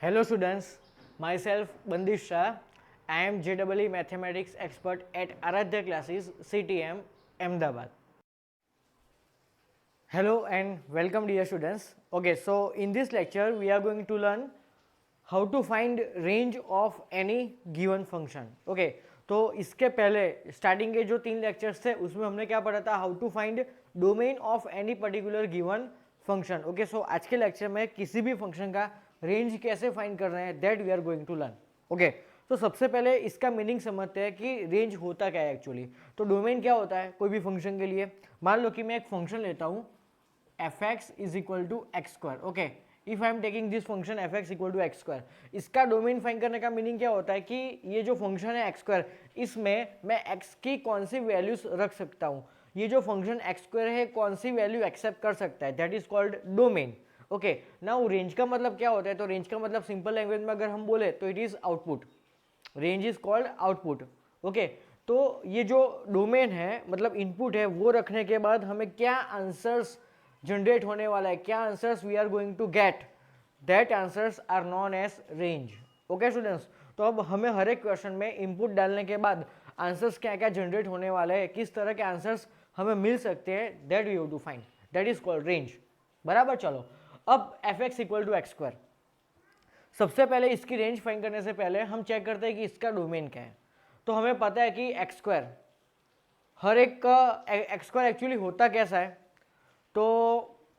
Hello students, myself Bandish Shah. I am JEE Mathematics expert at Aradhya Classes, CTM, Ahmedabad. Hello and welcome dear students. Okay, so in this lecture we are going to learn how to find range of any given function. Okay, तो इसके पहले starting के जो 3 lectures थे उसमें हमने क्या पढ़ा था, how to find domain of any particular given function. Okay, so आज के लेक्चर में किसी भी फंक्शन का रेंज कैसे फाइंड कर रहे हैं that we are going to learn. Okay, तो सबसे पहले इसका मीनिंग समझते हैं कि रेंज होता क्या है एक्चुअली. तो डोमेन क्या होता है कोई भी फंक्शन के लिए. मान लो कि मैं एक फंक्शन लेता हूँ fx is equal to x square. Okay, if I am taking this function fx equal to x square, इसका डोमेन फाइंड करने का मीनिंग क्या होता है कि ये जो फंक्शन है एक्स स्क्वायर, इसमें मैं x की कौन सी वैल्यूज रख सकता हूँ. ये जो फंक्शन एक्स स्क्वायर है कौन सी वैल्यू एक्सेप्ट कर सकता है, that is called domain. Okay, now range का मतलब क्या होता है, तो रेंज का मतलब सिंपल लैंग्वेज में अगर हम बोले तो it is output. Range is called output. Okay, तो ये जो डोमेन है मतलब इनपुट है, वो रखने के बाद हमें क्या आंसर्स जनरेट होने वाला है, क्या answers we are going to get, that answers are known as range. Okay students, तो अब हमें हर एक क्वेश्चन में इनपुट डालने के बाद आंसर्स क्या क्या जनरेट होने वाले हैं, किस तरह के आंसर्स हमें मिल सकते हैं, that we have to find, that is called range. बराबर. चलो, अब f x equal to x square, सबसे पहले इसकी रेंज फाइंड करने से पहले हम चेक करते हैं कि इसका डोमेन क्या है. तो हमें पता है कि एक्स स्क्वायर, हर एक का एक्स स्क्वायर एक्चुअली होता कैसा है, तो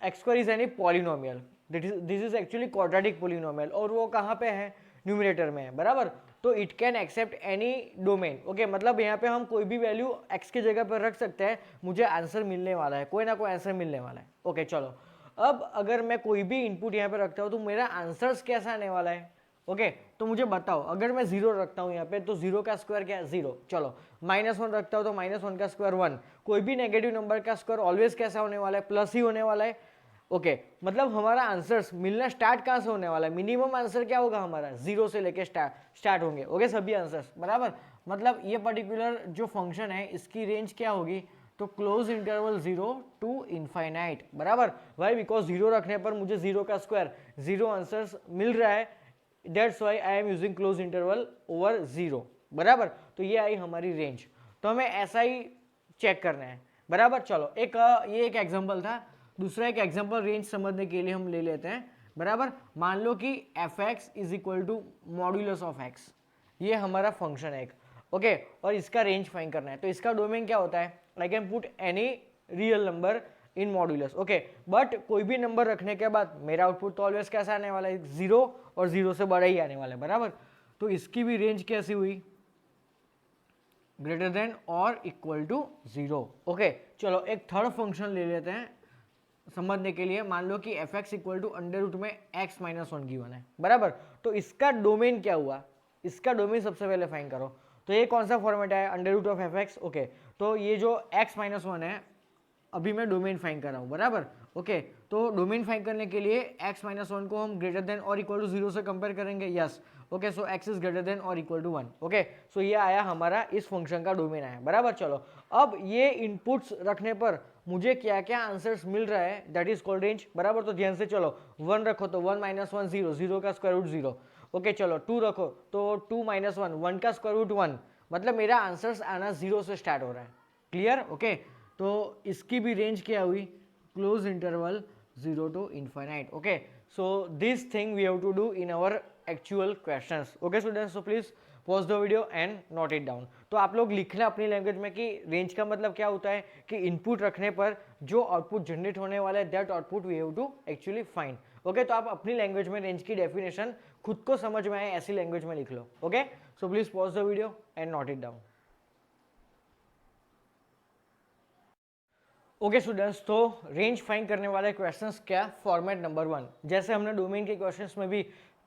x square is any polynomial, this is actually quadratic polynomial, और वो कहाँ पे है, न्यूमरेटर में है. बराबर. तो it can accept any domain. Okay, मतलब यहाँ पे हम कोई भी वैल्यू एक्स की जगह पर रख सकते हैं, मुझे आंसर मिलने वाला है, कोई ना कोई आंसर मिलने वाला है. ओके, चलो, अब अगर मैं कोई भी इनपुट यहाँ पे रखता हूँ तो मेरा आंसर्स कैसा आने वाला है. ओके, तो मुझे बताओ, अगर मैं 0 रखता हूँ यहाँ पे तो 0 का स्क्वायर क्या है, 0. चलो, -1 रखता हूँ तो -1 का स्क्वायर 1. कोई भी नेगेटिव नंबर का स्क्वायर ऑलवेज कैसा होने वाला है, प्लस ही होने वाला है. ओके, मतलब हमारा आंसर्स मिलना स्टार्ट कहाँ से होने वाला है, मिनिमम आंसर क्या होगा हमारा, 0 से लेके स्टार्ट होंगे. ओके, सभी आंसर्स. बराबर. मतलब ये पर्टिकुलर जो फंक्शन है इसकी रेंज क्या होगी, तो क्लोज इंटरवल 0 टू इनफाइनाइट. बराबर. वाई, बिकॉज 0 रखने पर मुझे 0 का स्क्वायर 0 आंसर्स मिल रहा है, that's why I am using close interval over 0. बराबर. तो ये आई हमारी रेंज. तो हमें ऐसा ही चेक करना है. बराबर. चलो, ये एक एग्जांपल था. दूसरा एक एग्जांपल रेंज समझने के लिए हम ले लेते हैं. बराबर. मान लो कि f x is equal to modulus of x, ये हमारा फंक्शन है एक. ओके, और इसका रेंज फाइंड करना है. तो इसका डोमेन क्या होता है, I can put any real number in modulus. Okay, but कोई भी नंबर रखने के बाद मेरा आउटपुट तो ऑलवेज कैसा आने वाला है, 0 और 0 से बड़ा ही आने वाला है. बराबर. तो इसकी भी रेंज कैसी हुई, ग्रेटर देन और इक्वल टू 0. ओके, चलो एक थर्ड फंक्शन ले लेते हैं समझने के लिए. मान लो कि f x equal to under root में x माइनस 1 गिवन है. बराबर. तो इसका डोमेन क्या हुआ, इसका डोमेन सबसे पहले फाइंड करो. तो ये कौन सा फॉर्मेट है, under root of f x. Okay, तो ये जो x माइनस 1 है अभी मैं डोमेन फाइंड कर रहा हूँ. बराबर. ओके, तो डोमेन फाइंड करने के लिए x माइनस 1 को हम ग्रेटर देन और इक्वल टू 0 से कंपेयर करेंगे. Yes. Okay, so x is greater than और इक्वल टू 1. ओके, सो ये आया हमारा इस फंक्शन का डोमेन आया. बराबर. चलो, अब ये इनपुट्स रखने पर मुझे क्या क्या आंसर्स मिल रहा है, दैट इज कॉल्ड रेंज. बराबर. तो ध्यान से चलो, 1 रखो तो 1 माइनस 1 0, 0 का स्क्वायर रूट 0. ओके, चलो 2 रखो तो 2 माइनस 1, 1 का स्क्वायर रूट 1. मतलब मेरा आंसर्स आना 0 से स्टार्ट हो रहा है. क्लियर. ओके, तो इसकी भी रेंज क्या हुई, close interval 0 to infinite. Okay, so this thing we have to do in our actual questions. Okay students, so please pause the video and note it down. तो आप लोग लिखना अपनी लैंग्वेज में कि रेंज का मतलब क्या होता है, कि इनपुट रखने पर जो आउटपुट जनरेट होने वाला है that output we have to actually find. Okay, तो आप अपनी लैंग्वेज में रेंज की डेफिनेशन खुद को समझ में आए ऐसी लैंग्वेज में लिख लो. Okay, so please pause the video and note it down. Okay students, तो रेंज फाइंड करने वाले क्वेश्चंस क्या, फॉर्मेट नंबर 1. जैसे हमने डोमेन के क्वेश्चंस में भी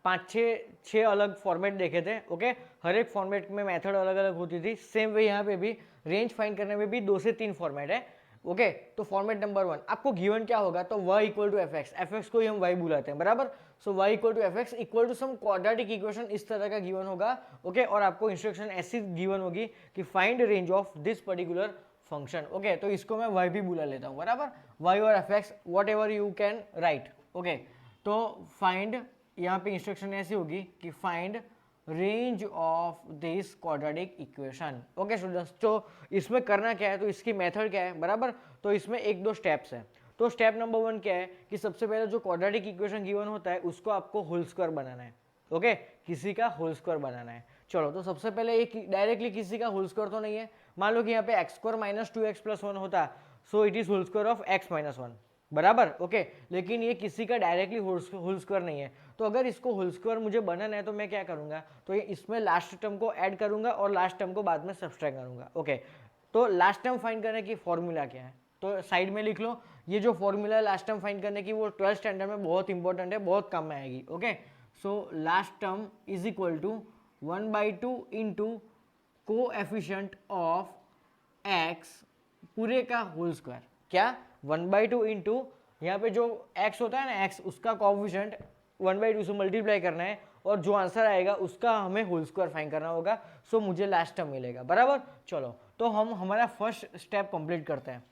5-6 अलग फॉर्मेट देखे थे. ओके, हर एक फॉर्मेट में मेथड अलग अलग होती थी. सेम वे यहाँ पे भी रेंज फाइंड करने में भी 2 से 3 फॉर्मेट है. ओके, तो फॉर्मेट नंबर 1 आपको गिवन क्या होगा, तो y equal to f x को ही हम y बुलाते हैं. बराबर. So y equal to f x equal to some quadratic equation इस तरह का गिवन होगा. ओके, और आपको इंस्ट्रक्शन ऐसी गिवन होगी कि find range of this particular function. Okay, तो इसको मैं y भी बुला लेता हूँ. बराबर. y और F x what ever you can write. Okay, तो फाइंड यहाँ पे इंस्ट्रक्शन ऐसी होगी कि find range of this quadratic equation. Okay students, तो इसमें करना क्या है, तो इसकी मेथड क्या है बराबर। तो इसमें एक दो स्टेप्स है। तो स्टेप नंबर 1 क्या है कि सबसे पहले जो क्वाड्रेटिक इक्वेशन गिवन होता है उसको आपको होल स्क्वायर बनाना है। ओके, किसी का होल स्क्वायर बनाना है। चलो, तो सबसे पहले एक डायरेक्टली किसी का होल स्क्वायर तो नहीं है। मान लो कि यहाँ पे x square minus 2x plus 1 होता, so it is whole square of x minus 1 बराबर। ओके, लेकिन ये किसी का डायरेक्टली होल स्क्वायर नहीं है। तो अगर इसको होल स्क्वायर मुझे बनाना है तो मैं क्या करूंगा, तो ये इसमें लास्ट टर्म को ऐड करूंगा और लास्ट टर्म को बाद में सब्सट्रैक्ट करूंगा। ओके, तो लास्ट टर्म फाइंड करने की फॉर्मूला क्या है, तो साइड में लिख लो। ये जो फॉर्मूला है लास्ट टर्म फाइंड करने की, वो 12th स्टैंडर्ड में बहुत इंपॉर्टेंट है, बहुत काम में आएगी। Okay, so last term is equal to 1/2 into coefficient of x पूरे का होल स्क्वायर। क्या 1/2 इंटू यहाँ पे जो x होता है ना x, उसका कोएफिशिएंट 1/2 से मल्टीप्लाई करना है और जो आंसर आएगा उसका हमें होल स्क्वायर फाइंड करना होगा। सो मुझे लास्ट टर्म मिलेगा बराबर। चलो, तो हम हमारा फर्स्ट स्टेप कंप्लीट करते हैं।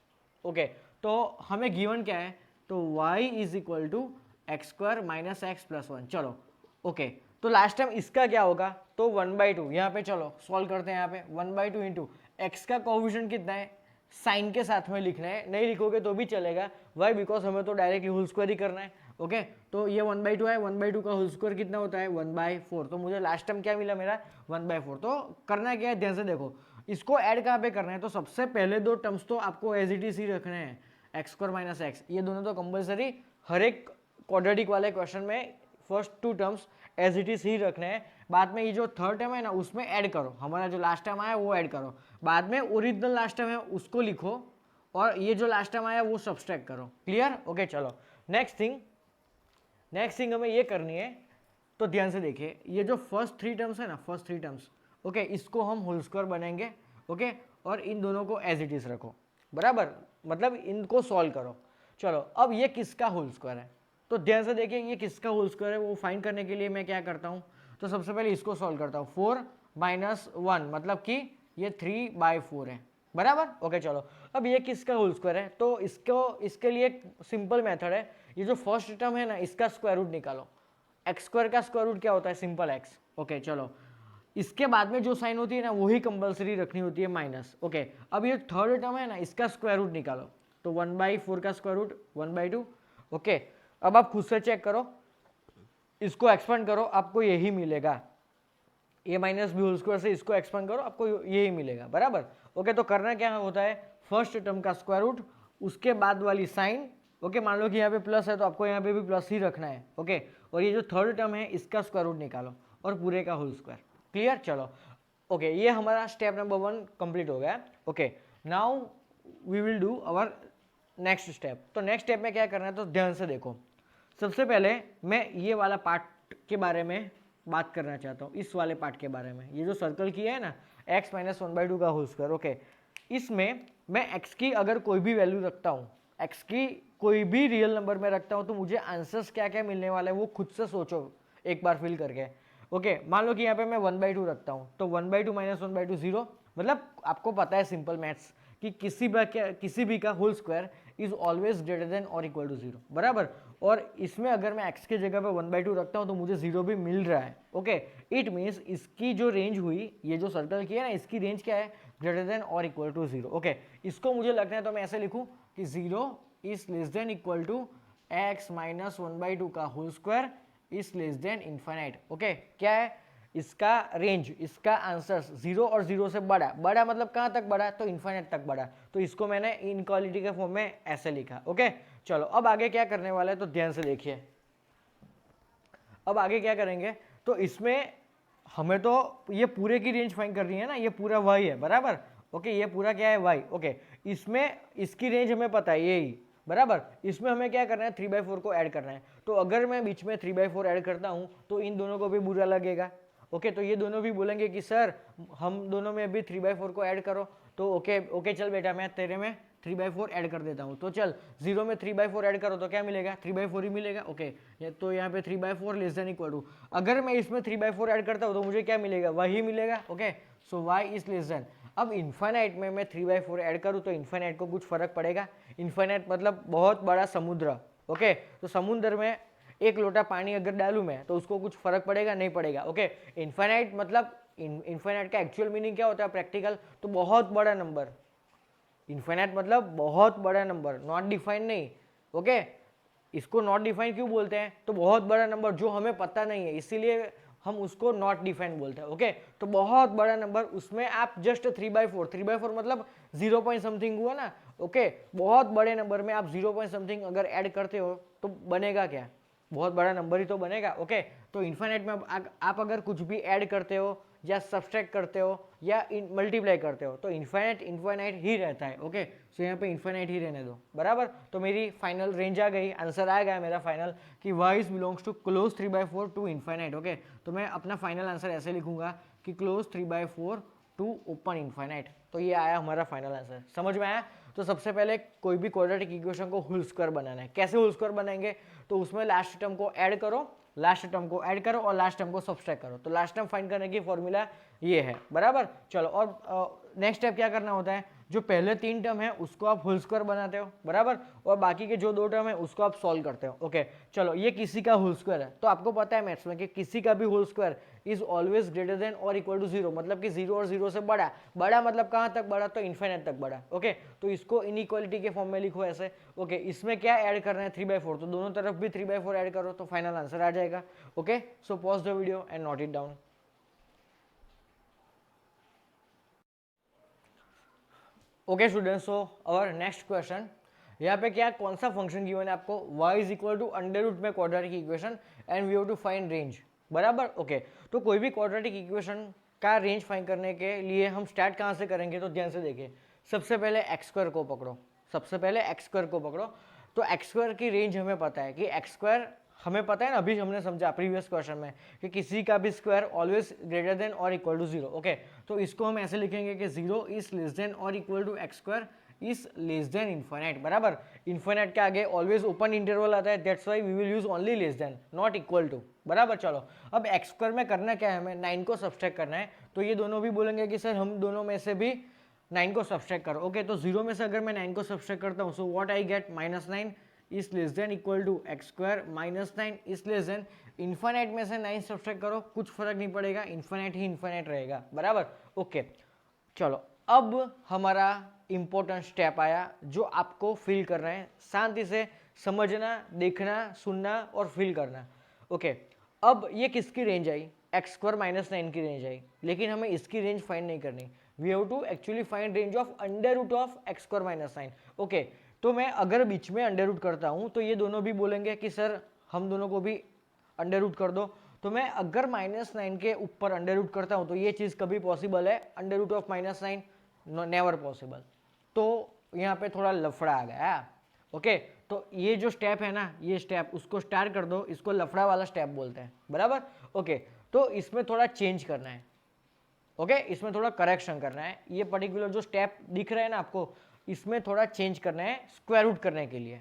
ओके, तो हमें गिवन क्या है, तो y is equal to x square minus x plus 1। चलो, ओके, तो लास्ट टाइम इसका क्या होगा, तो 1/2 यहाँ पे चलो सॉल्व करते हैं। यहाँ पे 1/2 इंटू एक्स का कोएफिशिएंट कितना है, साइन के साथ में लिखना है, नहीं लिखोगे तो भी चलेगा। वाई, बिकॉज हमें तो डायरेक्टली होल स्क्वायर ही करना है। ओके, तो ये 1/2 है, 1/2 का होल स्क्वायर कितना होता है 1/4। तो मुझे लास्ट टाइम क्या मिला मेरा 1/4। तो करना क्या है, ध्यान से देखो, इसको ऐड कहाँ पे करना है, तो सबसे पहले दो टर्म्स तो आपको एज इट इज ही रखने हैं, एक्स स्क्वायर माइनस एक्स, ये दोनों तो कंपलसरी हर एक क्वाड्रेटिक वाले क्वेश्चन में first 2 terms as it is ही रखने हैं। बाद में ये जो थर्ड टर्म है ना उसमें ऐड करो, हमारा जो लास्ट टाइम आया वो ऐड करो। बाद में ओरिजिनल लास्ट टाइम है उसको लिखो और ये जो लास्ट टाइम आया वो सब्सट्रैक्ट करो। क्लियर? ओके, चलो नेक्स्ट थिंग हमें ये करनी है। तो ध्यान से देखिए, ये जो फर्स्ट 3 टर्म्स है ना, फर्स्ट 3 टर्म्स, ओके, इसको हम होल स्क्वायर बनाएंगे। ओके, और इन दोनों को एज इट इज रखो बराबर, मतलब इनको सॉल्व करो। चलो, अब ये किसका होल स्क्वायर है, तो ध्यान से देखिए ये किसका होल स्क्वायर है, वो फाइंड करने के लिए मैं क्या करता हूँ, तो सबसे पहले इसको सॉल्व करता हूँ। 4 - 1 मतलब कि ये 3/4 है बराबर। ओके, चलो, अब ये किसका होल स्क्वायर है, तो इसके लिए एक सिंपल मेथड है। ये जो फर्स्ट टर्म है ना इसका स्क्वायर रूट निकालो। एक्स स्क्वायर का स्क्वायर रूट क्या होता है, सिंपल एक्स। ओके, चलो, इसके बाद में जो साइन होती है ना वही कंपलसरी रखनी होती है माइनस। ओके, अब ये थर्ड टर्म है ना इसका स्क्वायर रूट निकालो, तो 1/4 का स्क्वायर रूट 1/2। ओके, अब आप खुद से चेक करो, इसको एक्सपेंड करो, आपको यही मिलेगा। ए माइनस बी होल स्क्वायर से इसको एक्सपेंड करो, आपको यही मिलेगा बराबर। ओके, तो करना क्या होता है, फर्स्ट टर्म का स्क्वायर रूट, उसके बाद वाली साइन। ओके, मान लो कि यहाँ पे प्लस है तो आपको यहाँ पे भी प्लस ही रखना है। ओके, और ये जो थर्ड टर्म है इसका स्क्वायर रूट निकालो और पूरे का होल स्क्वायर। क्लियर? चलो, ओके, ये हमारा स्टेप नंबर 1 कंप्लीट हो गया। Okay, now we will do our next step. तो नेक्स्ट स्टेप में क्या करना है, तो ध्यान से देखो, सबसे पहले मैं ये वाला पार्ट के बारे में बात करना चाहता हूँ, इस वाले पार्ट के बारे में। ये जो सर्कल किया है ना x - 1/2 का होल स्क्वायर। ओके, इसमें मैं x की अगर कोई भी वैल्यू रखता हूँ, x की कोई भी रियल नंबर में रखता हूँ, तो मुझे आंसर्स क्या क्या मिलने वाला है वो खुद से सोचो एक बार फिल करके। ओके, मान लो कि यहाँ पे मैं 1/2 रखता हूँ, तो 1/2 - 1/2 0, मतलब आपको पता है सिंपल मैथ्स कि किसी भी का whole square is always greater than और इक्वल टू 0 बराबर। और इसमें अगर मैं x की जगह पे 1/2 रखता हूँ तो मुझे 0 भी मिल रहा है। ओके, इट मीन्स इसकी जो रेंज हुई, ये जो सर्कल किया ना इसकी रेंज क्या है, ग्रेटर देन और इक्वल टू 0। ओके, इसको मुझे लगना है तो मैं ऐसे लिखूँ कि 0 is less than equal to x - 1/2 का whole square is less than infinite. Okay, क्या है इसका रेंज, इसका आंसर 0 और 0 से बड़ा, बड़ा मतलब कहाँ तक बड़ा, तो इन्फिनिट तक बड़ा। तो इसको मैंने इनक्वालिटी के फॉर्म में ऐसे लिखा। ओके, चलो, अब आगे क्या करने वाला है, तो ध्यान से देखिए, अब आगे क्या करेंगे, तो इसमें हमें तो ये पूरे की रेंज फाइंड करनी है ना, ये पूरा y है बराबर। ओके, ये पूरा क्या है y। ओके, इसमें इसकी रेंज हमें पता है यही बराबर। इसमें हमें क्या करना है, 3/4 को ऐड करना है। तो अगर मैं बीच में 3/4 ऐड करता हूँ तो इन दोनों को भी बुरा लगेगा। ओके, तो ये दोनों भी बोलेंगे कि सर हम दोनों में भी 3/4 को ऐड करो। तो ओके चल बेटा, मैं तेरे में 3/4 ऐड कर देता हूँ। तो चल 0 में 3/4 ऐड करो तो क्या मिलेगा, 3/4 ही मिलेगा। ओके, तो यहाँ पे 3/4 लेस देन इक्वल टू, अगर मैं इसमें 3/4 ऐड करता हूँ तो मुझे क्या मिलेगा, वही मिलेगा। Okay, so y is less then, अब इन्फिनाइट में मैं 3/4 ऐड करूँ तो इन्फिनाइट को कुछ फर्क पड़ेगा। इन्फिनाइट मतलब बहुत बड़ा समुद्र। ओके, तो समुद्र में एक लोटा पानी अगर डालूँ मैं तो उसको कुछ फर्क पड़ेगा, नहीं पड़ेगा। ओके, इन्फाइनाइट मतलब इन्फाइनाइट का एक्चुअल मीनिंग क्या होता है प्रैक्टिकल, तो बहुत बड़ा नंबर। इन्फाइनाइट मतलब बहुत बड़ा नंबर, नॉट डिफाइन नहीं। ओके, इसको नॉट डिफाइन क्यों बोलते हैं, तो बहुत बड़ा नंबर जो हमें पता नहीं है इसीलिए हम उसको नॉट डिफाइन बोलते हैं। ओके, तो बहुत बड़ा नंबर, उसमें आप जस्ट 3/4, 3/4 मतलब 0 पॉइंट समथिंग हुआ ना। ओके, बहुत बड़े नंबर में आप 0 पॉइंट समथिंग अगर ऐड करते हो तो बनेगा क्या, बहुत बड़ा नंबर ही तो बनेगा। ओके, तो इन्फाइनाइट में आप अगर कुछ भी ऐड करते हो या सब्सट्रैक्ट करते हो या मल्टीप्लाई करते हो तो इन्फाइनाइट इन्फाइनाइट ही रहता है। ओके, सो यहाँ पे इन्फाइनाइट ही रहने दो, बराबर। तो मेरी फाइनल रेंज आ गई, आंसर आ गया मेरा फाइनल कि y belongs to close 3/4 to infinite. Okay, तो मैं अपना फाइनल आंसर ऐसे लिखूंगा कि क्लोज 3/4 टू ओपन इन्फाइनाइट। तो ये आया हमारा फाइनल आंसर, समझ में आया। तो सबसे पहले कोई भी क्वाड्रेटिक इक्वेशन को होल स्क्वायर बनाना है, कैसे होल स्क्वायर बनाएंगे, तो उसमें लास्ट टर्म को ऐड करो, लास्ट टर्म को ऐड करो और लास्ट टर्म को सब्सट्रैक्ट करो। तो लास्ट टर्म फाइंड करने की फॉर्मूला ये है, बराबर। चलो, और नेक्स्ट स्टेप क्या करना होता है, जो पहले 3 टर्म है उसको आप होल स्क्वायर बनाते हो, बराबर, और बाकी के जो 2 टर्म है उसको आप सॉल्व करते हो। ओके, चलो, ये किसी का होल स्क्वायर है, तो आपको पता है मैथ्स में कि किसी का भी whole square is always greater than और इक्वल टू 0, मतलब कि 0 और 0 से बड़ा। बड़ा मतलब कहाँ तक बड़ा, तो इन्फाइनाइट तक बड़ा। ओके, तो इसको इनइक्वालिटी के फॉर्म में लिखो ऐसे। ओके, इसमें क्या ऐड करना है, 3/4, तो दोनों तरफ भी 3/4 ऐड करो तो फाइनल आंसर आ जाएगा। Okay, so pause the video and note it down. Okay students, so our next question, यहाँ पे क्या कौन सा फंक्शन गिवन है आपको, y is equal to under root में quadratic equation and we have to find range, बराबर। Okay, तो कोई भी क्वाड्रेटिक इक्वेशन का रेंज फाइंड करने के लिए हम स्टार्ट कहाँ से करेंगे, तो ध्यान से देखिए। सबसे पहले एक्स स्क्वायर को पकड़ो, सबसे पहले एक्स स्क्वायर को पकड़ो। तो एक्स स्क्वायर की रेंज हमें पता है कि एक्स स्क्वायर हमें पता है ना, अभी हमने समझा प्रीवियस क्वेश्चन में कि किसी का भी स्क्वायर ऑलवेज ग्रेटर देन और इक्वल टू 0। ओके, तो इसको हम ऐसे लिखेंगे कि 0 इज लेस देन और equal to x square is less than infinite, बराबर। इन्फाइनाइट के आगे ऑलवेज ओपन इंटरवल आता है, that's why we will use only less than, not equal to, बराबर। चलो, अब एक्स स्क्वायर में करना क्या है, हमें 9 को सब्सट्रैक्ट करना है। तो ये दोनों भी बोलेंगे कि सर हम दोनों में से भी 9 को सब्सट्रैक्ट करो। ओके, तो 0 में से अगर मैं 9 को सब्सट्रैक्ट करता हूँ, so what I get, -9 is less than equal to x square, -9 is less than infinite में से 9 सब्सट्रैक्ट करो, कुछ फर्क नहीं पड़ेगा, इन्फाइनाइट ही इन्फाइनाइट रहेगा, बराबर। ओके, चलो, अब हमारा इंपॉर्टेंट स्टेप आया जो आपको फील करना है, शांति से समझना, देखना, सुनना और फील करना। ओके, अब ये किसकी रेंज आई, एक्स स्क्वायर -9 की रेंज आई, लेकिन हमें इसकी रेंज फाइंड नहीं करनी, we have to actually find range of under root of x square -9। Okay, तो मैं अगर बीच में अंडर रूट करता हूँ तो ये दोनों भी बोलेंगे कि सर हम दोनों को भी अंडर रूट कर दो। तो मैं अगर -9 के ऊपर अंडर रूट करता हूँ तो ये चीज़ कभी पॉसिबल है, under root of -9 never possible. तो यहाँ पे थोड़ा लफड़ा आ गया। ओके, तो ये जो स्टेप है ना, ये स्टेप उसको स्टार्ट कर दो, इसको लफड़ा वाला स्टेप बोलते हैं, बराबर। ओके, तो इसमें थोड़ा चेंज करना है। ओके, इसमें थोड़ा करेक्शन करना है, ये पर्टिकुलर जो स्टेप दिख रहा है ना आपको, इसमें थोड़ा चेंज करना है स्क्वायर रूट करने के लिए,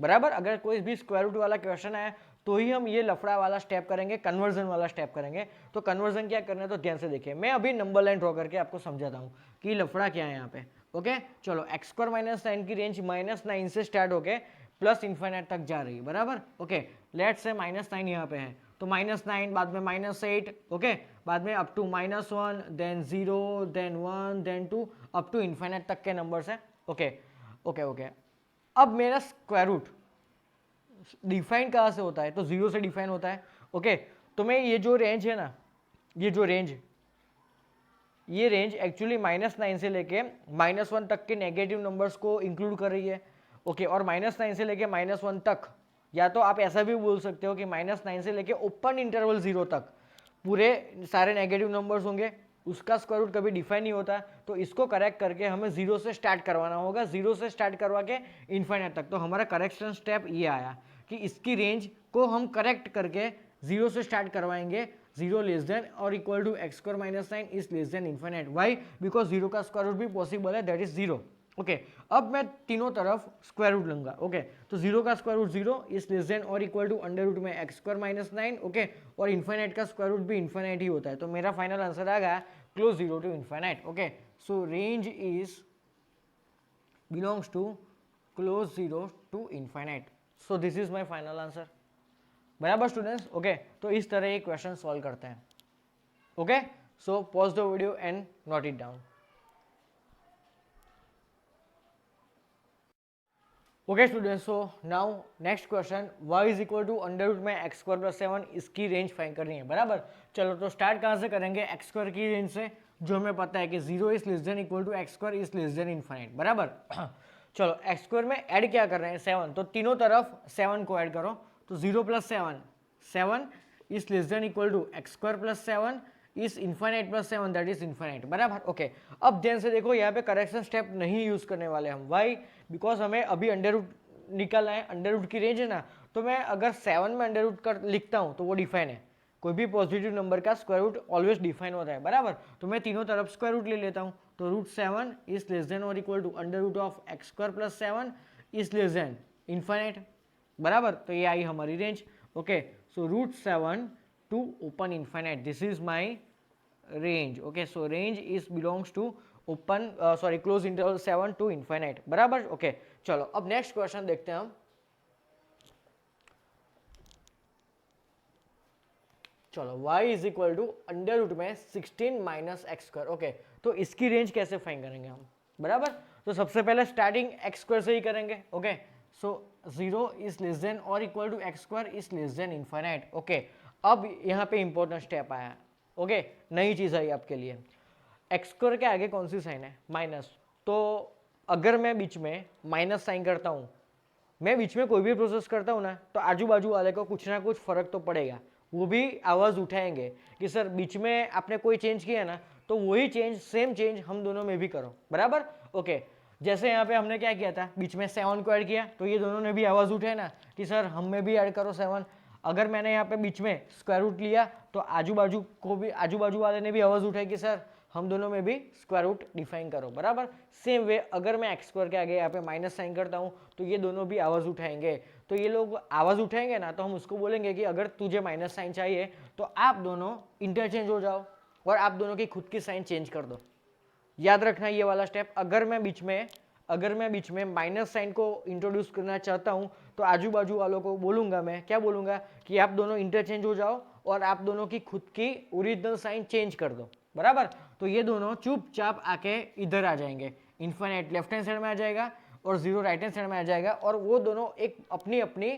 बराबर। अगर कोई भी स्क्वायर रूट वाला क्वेश्चन है तो ही हम ये लफड़ा वाला स्टेप करेंगे, कन्वर्जन वाला स्टेप करेंगे। तो कन्वर्जन क्या करना है, तो ध्यान से देखिए, मैं अभी नंबर लाइन ड्रॉ करके आपको समझाता हूँ कि लफड़ा क्या है यहाँ पे। ओके, चलो, एक्स स्क्वायर -9 की रेंज -9 से स्टार्ट होके प्लस इन्फाइनाइट तक जा रही है, बराबर। ओके, लेट्स से -9 यहाँ पे है, तो -9 बाद में -8, ओके, बाद में up to -1, then 0, then 1, then 2, up to infinite तक के नंबर्स हैं। ओके ओके ओके, अब मेरा स्क्वायर रूट डिफाइन कहाँ से होता है, तो 0 से डिफाइन होता है। ओके, तो मैं ये जो रेंज है ना, ये जो रेंज, ये रेंज एक्चुअली -9 से लेके -1 तक के नेगेटिव नंबर्स को इंक्लूड कर रही है। ओके, और -9 से लेके -1 तक, या तो आप ऐसा भी बोल सकते हो कि -9 से लेके ओपन इंटरवल 0 तक पूरे सारे नेगेटिव नंबर्स होंगे, उसका स्क्वायर रूट कभी डिफाइन नहीं होता। तो इसको करेक्ट करके हमें 0 से स्टार्ट करवाना होगा, 0 से स्टार्ट करवा के इन्फाइनाइट तक। तो हमारा करेक्शन स्टेप ये आया कि इसकी रेंज को हम करेक्ट करके 0 से स्टार्ट करवाएंगे, 0 लेस देन और equal to x square -9 is less than infinite. Why, because 0 का स्क्वायर रूट भी पॉसिबल है, दैट इज 0। ओके, अब मैं तीनों तरफ स्क्वायर रूट लूंगा। ओके, तो 0 का square root 0 is less than और इक्वल टू अंडर रूट में एक्स स्क्वायर -9। ओके, और इन्फाइनाइट का स्क्वायर रूट भी इन्फाइनाइट ही होता है। तो मेरा फाइनल आंसर आ गया close 0 to infinite. Okay, so range is belongs to close 0 to infinite. So this is my final answer. बराबर स्टूडेंट्स? ओके, तो इस तरह ये क्वेश्चन सॉल्व करते हैं। Okay, so pause the video and note it down. Okay students, so now next question, y is equal to under root में x square plus 7, इसकी range find करनी है। बराबर, चलो तो स्टार्ट कहाँ से करेंगे? एक्स स्क्वायर की रेंज से, जो हमें पता है कि 0 is less than equal to x square is less than infinite. बराबर चलो एक्स स्क्वायर में ऐड क्या कर रहे हैं? 7, तो तीनों तरफ 7 को ऐड करो, तो 0 plus 7 7 is less than equal to x square plus 7 is infinite plus 7, that is infinite. बराबर, ओके। अब ध्यान से देखो, यहाँ पे करेक्शन स्टेप नहीं यूज करने वाले हम। वाई? बिकॉज हमें अभी अंडर रूट निकालना है, अंडर रूट की रेंज है ना, तो मैं अगर 7 में अंडर रूट कर लिखता हूँ तो वो डिफाइन है। कोई भी पॉजिटिव नंबर का स्क्वायर रूट ऑलवेज डिफाइन होता है। बराबर, तो मैं तीनों तरफ स्क्वायर रूट ले लेता हूँ, तो रूट 7 इज लेस देन और equal to under root of x square plus 7 is less than infinite. बराबर, तो ये आई हमारी range. Okay, so root 7 to open infinite, this is my range. Okay, so range is belongs to open sorry close interval 7 to infinite. बराबर, okay. चलो अब next question देखते हैं हम। चलो y is equal to under root में 16 minus x square. Okay, तो इसकी रेंज कैसे फाइंड करेंगे हम? बराबर, तो सबसे पहले स्टार्टिंग एक्स स्क्वायर से ही करेंगे। Okay, so 0 is less than और equal to x square is less than infinite. Okay, अब यहाँ पे इंपॉर्टेंट स्टेप आया। ओके, नई चीज आई आपके लिए। एक्स स्क्वायर के आगे कौन सी साइन है? माइनस। तो अगर मैं बीच में माइनस साइन करता हूँ, मैं बीच में कोई भी प्रोसेस करता हूँ ना, तो आजू बाजू वाले को कुछ ना कुछ फर्क तो पड़ेगा, वो भी आवाज़ उठाएंगे कि सर बीच में आपने कोई चेंज किया ना, तो वही चेंज, सेम चेंज हम दोनों में भी करो। बराबर, ओके। जैसे यहाँ पे हमने क्या किया था, बीच में 7 को ऐड किया, तो ये दोनों ने भी आवाज़ उठाई ना कि सर हम में भी ऐड करो 7। अगर मैंने यहाँ पे बीच में स्क्वायर रूट लिया, तो आजू बाजू को भी, आजू बाजू वाले ने भी आवाज़ उठाई कि सर हम दोनों में भी स्क्वायर रूट डिफाइन करो। बराबर, सेम वे अगर मैं एक्स स्क्वायर के आगे यहाँ पे माइनस साइन करता हूँ, तो ये दोनों भी आवाज़ उठाएंगे। तो ये लोग आवाज़ उठाएंगे ना, तो हम उसको बोलेंगे कि अगर तुझे माइनस साइन चाहिए तो आप दोनों इंटरचेंज हो जाओ और आप दोनों की खुद की साइन चेंज कर दो। याद रखना ये वाला स्टेप। अगर मैं बीच में माइनस साइन को इंट्रोड्यूस करना चाहता हूँ, तो आजू बाजू वालों को बोलूंगा, मैं क्या बोलूंगा कि आप दोनों इंटरचेंज हो जाओ और आप दोनों की खुद की ओरिजिनल साइन चेंज कर दो। बराबर, तो ये दोनों चुपचाप आके इधर आ जाएंगे, इनफाइनाइट लेफ्ट हैंड साइड में आ जाएगा और 0 राइट हैंड साइड में आ जाएगा, और वो दोनों एक अपनी अपनी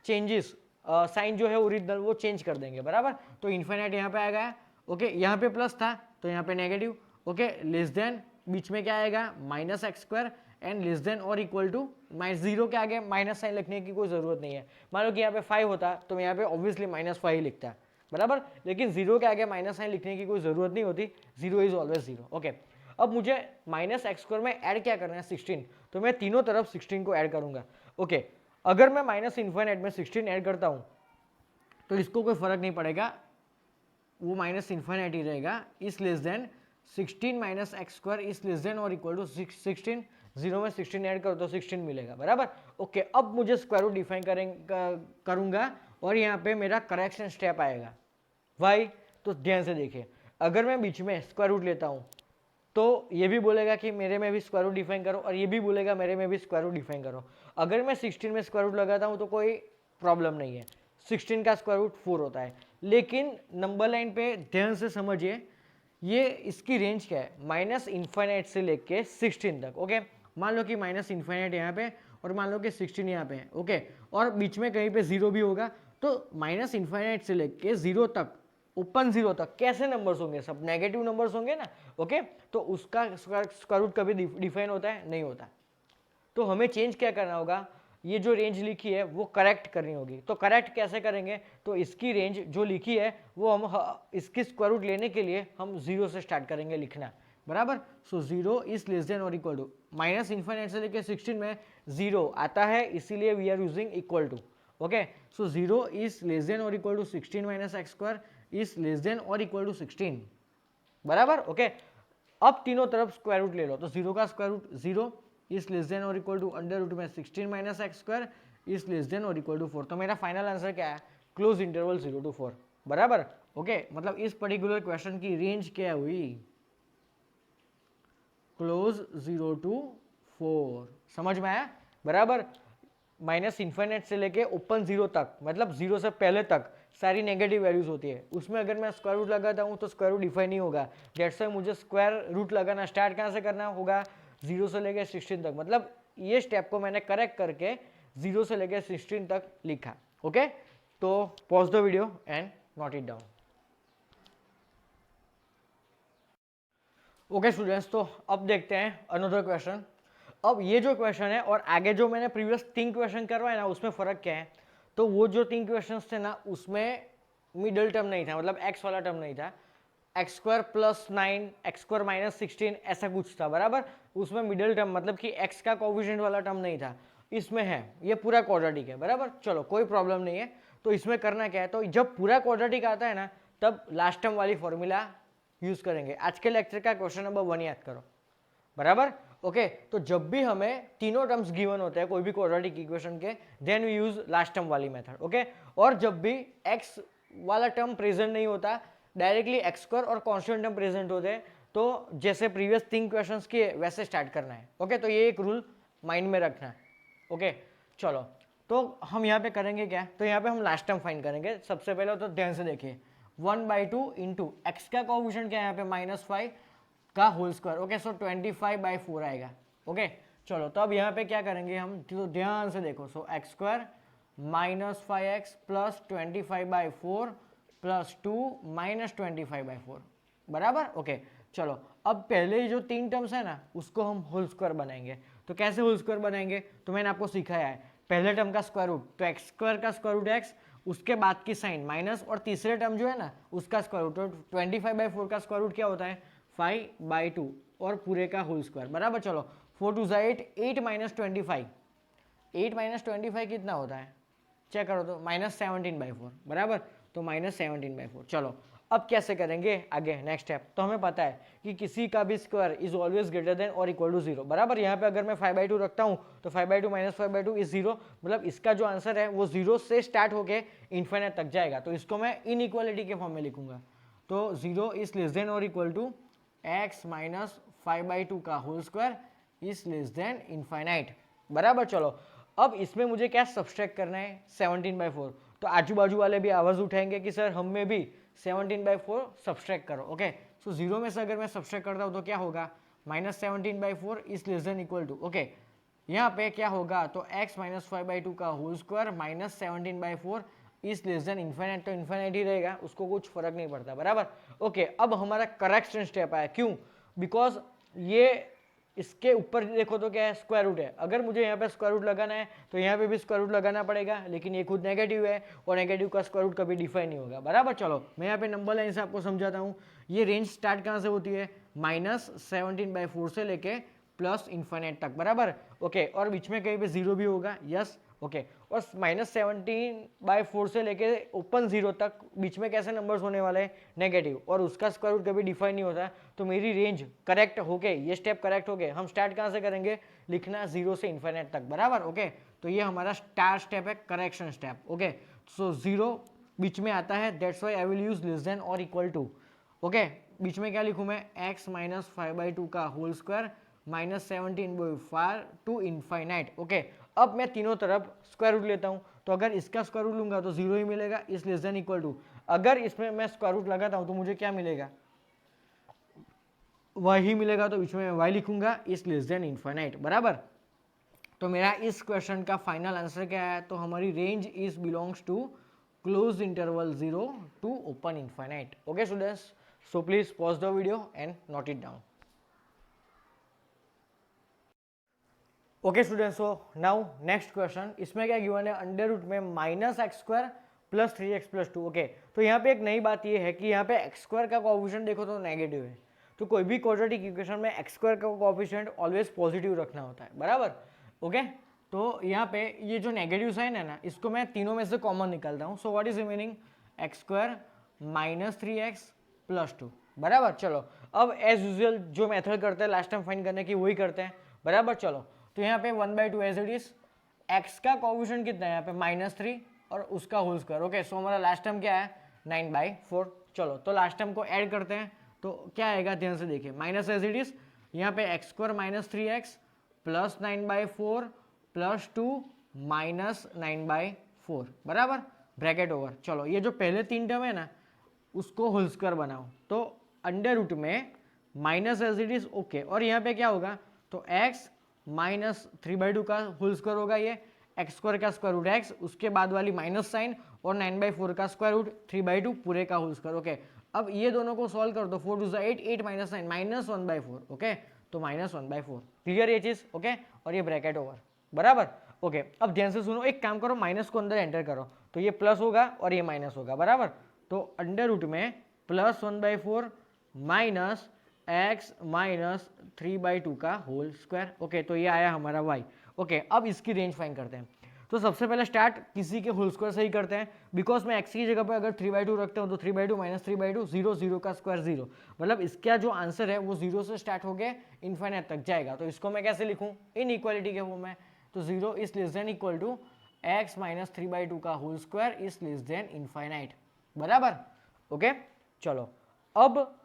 चेंजेस साइन जो है ओरिजिनल वो चेंज कर देंगे। बराबर, तो इनफाइनाइट यहाँ पे आ गया। ओके, यहाँ पे प्लस था तो यहाँ पे नेगेटिव। ओके, लेस देन बीच में क्या आएगा? Minus x square, and less than और इक्वल टू माइनस 0 के आगे माइनस साइन लिखने की कोई जरूरत नहीं है। मान लो कि यहाँ पे 5 होता तो मैं यहाँ पे ऑब्वियसली -5 ही लिखता। बराबर, लेकिन 0 के आगे माइनस साइन लिखने की कोई जरूरत नहीं होती, 0 इज ऑलवेज 0। ओके, अब मुझे माइनस एक्स स्क्वायर में ऐड क्या करना है? 16, तो मैं तीनों तरफ 16 को ऐड करूंगा। ओके, अगर मैं माइनस इन्फाइनाइट में 16 ऐड करता हूं तो इसको कोई फर्क नहीं पड़ेगा, वो माइनस इन्फाइनाइट ही रहेगा। Is less then 16 minus x square is less than और इक्वल टू 16। 0 में 16 ऐड करो तो 16 मिलेगा। बराबर, ओके। अब मुझे स्क्वायर रूट डिफाइन करूंगा और यहाँ पे मेरा करेक्शन स्टेप आएगा। वाई? तो ध्यान से देखिए, अगर मैं बीच में स्क्वायर रूट लेता हूँ तो ये भी बोलेगा कि मेरे में भी स्क्वायर रूट डिफाइन करो, और ये भी बोलेगा मेरे में भी स्क्वायर रूट डिफाइन करो। अगर मैं 16 में स्क्वायर रूट लगाता हूँ तो कोई प्रॉब्लम नहीं है, 16 का स्क्वायर रूट 4 होता है। लेकिन नंबर लाइन पे ध्यान से समझिए, ये इसकी रेंज क्या है? माइनस इन्फाइनाइट से लेके 16 तक। ओके, मान लो कि माइनस इन्फाइनाइट यहाँ पे और मान लो कि 16 यहाँ पे है। ओके, और बीच में कहीं पे 0 भी होगा, तो माइनस इन्फाइनाइट से लेके 0 तक, ओपन 0 तक कैसे नंबर्स होंगे? सब नेगेटिव नंबर्स होंगे ना। ओके, तो उसका स्क्वायर रूट कभी डिफाइन होता है? नहीं होता। तो हमें चेंज क्या करना होगा? ये जो रेंज लिखी है वो करेक्ट करनी होगी। तो करेक्ट कैसे करेंगे? तो इसकी रेंज जो लिखी है वो हम इसकी स्क्वायर रूट लेने के लिए हम 0 से स्टार्ट करेंगे लिखना। बराबर, सो 0 इज लेस देन और इक्वल टू, माइनस इन्फाइनाइट से लेके 16 में 0 आता है, इसीलिए we are using equal to. Okay, so 0 is less than और equal to 16 minus x square is less than और इक्वल टू 16। बराबर, ओके। अब तीनों तरफ स्क्वायर रूट ले लो, तो 0 का square root 0 is less than और इक्वल टू अंडर रूट में 16 minus x square is less than और इक्वल टू 4। तो मेरा फाइनल आंसर क्या है? Close interval 0 to 4। बराबर, ओके। मतलब इस पर्टिकुलर क्वेश्चन की रेंज क्या हुई? Close 0 to 4। समझ में आया? बराबर, माइनस इन्फिनिट से लेके ओपन जीरो तक, मतलब जीरो से पहले तक सारी नेगेटिव वैल्यूज होती है, उसमें अगर मैं स्क्वायर रूट लगाता हूँ तो स्क्वायर रूट डिफाइन नहीं होगा। दैट्स वाई मुझे स्क्वायर रूट लगाना स्टार्ट कहाँ से करना होगा, 0 से लेके 16 तक, मतलब ये स्टेप को मैंने करेक्ट करके 0 से लेके 16 तक लिखा। ओके, तो pause the video and note it down. Okay students, तो अब देखते हैं अनदर क्वेश्चन। अब ये जो क्वेश्चन है और आगे जो मैंने प्रीवियस 3 क्वेश्चन करवाए ना, उसमें फ़र्क क्या है, तो वो जो 3 क्वेश्चंस थे ना, उसमें मिडल टर्म नहीं था, मतलब एक्स वाला टर्म नहीं था, x square plus 9 x square minus 16 ऐसा कुछ था, बराबर। उसमें मिडल टर्म मतलब कि एक्स का कोएफिशिएंट वाला टर्म नहीं था, इसमें है, ये पूरा क्वाड्रेटिक है, बराबर। चलो कोई प्रॉब्लम नहीं है। तो इसमें करना क्या है, तो जब पूरा क्वाड्रेटिक आता है ना, तब लास्ट टर्म वाली फॉर्मूला यूज करेंगे। आज के लेक्चर का क्वेश्चन नंबर 1 याद करो, बराबर। ओके, तो जब भी हमें तीनों टर्म्स गिवन होते हैं कोई भी क्वाड्रेटिक इक्वेशन के, then we use last term वाली मेथड। ओके, और जब भी एक्स वाला टर्म प्रेजेंट नहीं होता, डायरेक्टली एक्स स्क्वायर और कांस्टेंट टर्म प्रेजेंट होते हैं, तो जैसे प्रीवियस 3 क्वेश्चंस किए वैसे स्टार्ट करना है। ओके, तो ये एक रूल माइंड में रखना है। ओके, चलो, तो हम यहाँ पे करेंगे क्या, तो यहाँ पे हम लास्ट टर्म फाइंड करेंगे। सबसे पहले तो ध्यान से देखिए, 1/2 इंटू एक्स का कोएफिशिएंट क्या है यहाँ पे, -5 का होल स्क्वायर। ओके, सो 25/4 आएगा। ओके, चलो, तो अब यहाँ पे क्या करेंगे हम, तो ध्यान से देखो, so x square -5x plus 25/4 plus 2 minus 25/4, बराबर। ओके, चलो, अब पहले जो 3 टर्म्स है ना, उसको हम होल स्क्वायर बनाएंगे। तो कैसे होल स्क्वायर बनाएंगे, तो मैंने आपको सिखाया है, पहले टर्म का स्क्वायर रूट, तो एक्स स्क्वायर का स्क्वायर रूट एक्स, उसके बाद की साइन माइनस, और तीसरे टर्म जो है ना उसका स्क्वायर रूट, तो 25/4 का स्क्वायर रूट क्या होता है, 5/2, और पूरे का होल स्क्वायर, बराबर। चलो, 4 2 8, 8 माइनस 25, 8 माइनस 25 कितना होता है, चेक करो तो, -17/4, बराबर। तो -17/4। चलो, अब कैसे करेंगे आगे, नेक्स्ट स्टेप। तो हमें पता है कि किसी का भी square is always greater than और इक्वल टू 0, बराबर। यहाँ पे अगर मैं 5/2 रखता हूँ तो 5/2 माइनस 5/2 इज 0, मतलब इसका जो आंसर है वो 0 से स्टार्ट होके इन्फिनिट तक जाएगा। तो इसको मैं इनइक्वालिटी के फॉर्म में लिखूंगा। तो 0 इज लेस देन और इक्वल टू x माइनस 5/2 का whole square is less than infinite, बराबर। चलो, अब इसमें मुझे क्या सब्सट्रैक्ट करना है, 17/4। तो आजू बाजू वाले भी आवाज उठाएंगे कि सर हमें भी 17/4 सब्सट्रैक्ट करो। ओके, सो 0 में से अगर मैं सब्सट्रैक्ट करता हूँ तो क्या होगा, -17/4 is less than equal to, okay, यहाँ पे क्या होगा, तो x माइनस 5/2 का whole square minus 17/4 is less than infinite, तो इन्फिनिट ही रहेगा, उसको कुछ फर्क नहीं पड़ता, बराबर। ओके, अब हमारा करेक्शन स्टेप आया, क्यों, बिकॉज ये इसके ऊपर देखो तो क्या है, स्क्वायर रूट है। अगर मुझे यहाँ पे स्क्वायर रूट लगाना है तो यहाँ पे भी स्क्वायर रूट लगाना पड़ेगा, लेकिन ये खुद नेगेटिव है और नेगेटिव का स्क्वायर रूट कभी डिफाइन नहीं होगा, बराबर। चलो, मैं यहाँ पे नंबर लाइन से आपको समझाता हूँ। ये रेंज स्टार्ट कहाँ से होती है, -17/4 से लेके प्लस इन्फिनिट तक, बराबर। ओके, और बीच में कहीं पे 0 भी होगा, यस। ओके, और -17/4 से लेके ओपन 0 तक बीच में कैसे नंबर्स होने वाले हैं, नेगेटिव, और उसका स्क्वायर रूट कभी डिफाइन नहीं होता। तो मेरी रेंज करेक्ट हो गए, ये स्टेप करेक्ट हो गए। हम स्टार्ट कहाँ से करेंगे, लिखना 0 से इन्फिनिट तक, बराबर। ओके, तो ये हमारा स्टार्ट स्टेप है, करेक्शन स्टेप। ओके, सो 0 बीच में आता है, that's why I will use less than और इक्वल टू। ओके, बीच में क्या लिखूँ मैं, x माइनस 5/2 का whole square minus 17/4 to infinite. Okay, अब मैं तीनों तरफ स्क्वायर रूट लेता हूँ, तो अगर इसका स्क्वायर रूट लूंगा तो 0 ही मिलेगा, इस लेस देन इक्वल टू। अगर इसमें मैं स्क्वायर रूट लगाता हूँ तो मुझे क्या मिलेगा, y ही मिलेगा, तो बीच में मैं y लिखूंगा, इस लेस देन इन्फाइनाइट, बराबर। तो मेरा इस क्वेश्चन का फाइनल आंसर क्या है, तो हमारी range is belongs to close interval 0 to open infinite. Okay students, so please pause the video and note it down. Okay students, so now next question, इसमें क्या गिवन है, अंडर रूट में -x² plus 3x plus 2। Okay, तो यहाँ पे एक नई बात ये है कि यहाँ पे x² का कोएफिशिएंट देखो तो नेगेटिव है, तो कोई भी क्वाड्रेटिक इक्वेशन में x² का कोएफिशिएंट ऑलवेज पॉजिटिव रखना होता है, बराबर। ओके, तो यहाँ पे ये जो नेगेटिव साइन है ना, इसको मैं तीनों में से कॉमन निकालता हूँ। So what is remaining, x² minus 3x plus 2, बराबर। चलो, अब एज यूजुअल जो मेथड करते हैं लास्ट टाइम फाइंड करने की वही करते हैं, बराबर। चलो, तो यहाँ पे 1/2 एज इट इज, एक्स का कोएफिशिएंट कितना है यहाँ पे, -3 और उसका होल स्क्वायर। ओके, सो हमारा लास्ट टर्म क्या है, 9/4। चलो, तो लास्ट टर्म को ऐड करते हैं, तो क्या आएगा, ध्यान से देखिए, माइनस एज इट इज, यहाँ पे x² minus 3x plus 9/4 plus 2 -9/4 बराबर, ब्रैकेट ओवर। चलो ये जो पहले 3 टर्म है ना उसको होल स्क्वायर बनाओ, तो अंडर रूट में minus as it is okay, और यहाँ पे क्या होगा तो x -3/2 का होल स्क्वायर होगा, ये एक्स स्क्वायर का स्क्वायर रूट एक्स, उसके बाद वाली माइनस साइन और 9/4 का स्क्वायर रूट 3/2 पूरे का होल स्क्वायर। ओके, अब ये दोनों को सॉल्व कर दो, 4 2 8, 8 - 9 -1/4। ओके, तो -1/4, क्लियर ये चीज। ओके, और ये ब्रैकेट ओवर बराबर। ओके, अब ध्यान से सुनो, एक काम करो, माइनस को अंदर एंटर करो, तो ये प्लस होगा और ये माइनस होगा बराबर। तो अंडर रूट में +1/4 माइनस x -3/2 का होल स्क्वायर। ओके, तो ये आया हमारा y। ओके, अब इसकी रेंज फाइंड करते हैं। तो सबसे पहले स्टार्ट किसी के होल स्क्वायर से ही करते हैं, बिकॉज मैं x की जगह पर अगर 3/2 रखता हूँ तो 3/2 - 3/2 0, 0 का स्क्वायर 0, मतलब इसका जो आंसर है वो 0 से स्टार्ट होके इन्फाइनाइट तक जाएगा। तो इसको मैं कैसे लिखूँ, इन इक्वालिटी के फॉर्म में, तो 0 is less than equal to x -3/2 का whole square is less than infinite बराबर। ओके, चलो अब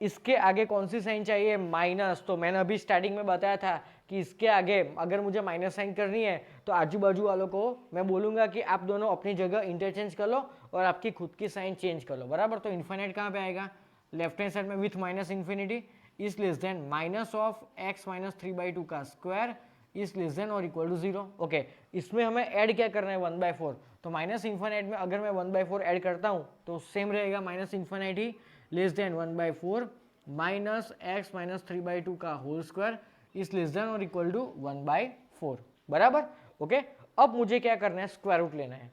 इसके आगे कौन सी साइन चाहिए, माइनस। तो मैंने अभी स्टार्टिंग में बताया था कि इसके आगे अगर मुझे माइनस साइन करनी है तो आजू बाजू वालों को मैं बोलूंगा कि आप दोनों अपनी जगह इंटरचेंज कर लो और आपकी खुद की साइन चेंज कर लो बराबर। तो इन्फाइनाइट कहाँ पे आएगा, लेफ्ट हैंड साइड में with minus infinity is less then minus of x -3/2 का स्क्वायर इज लेस देन और इक्वल टू 0। ओके, इसमें हमें ऐड क्या करना है, 1/4। तो माइनस इन्फाइनाइट में अगर मैं 1/4 ऐड करता हूँ तो सेम रहेगा, माइनस इन्फाइनाइट ही लेस देन 1/4 माइनस x -3/2 का whole square is less than और इक्वल टू 1/4 बराबर। ओके, अब मुझे क्या करना है, स्क्वायर रूट लेना है।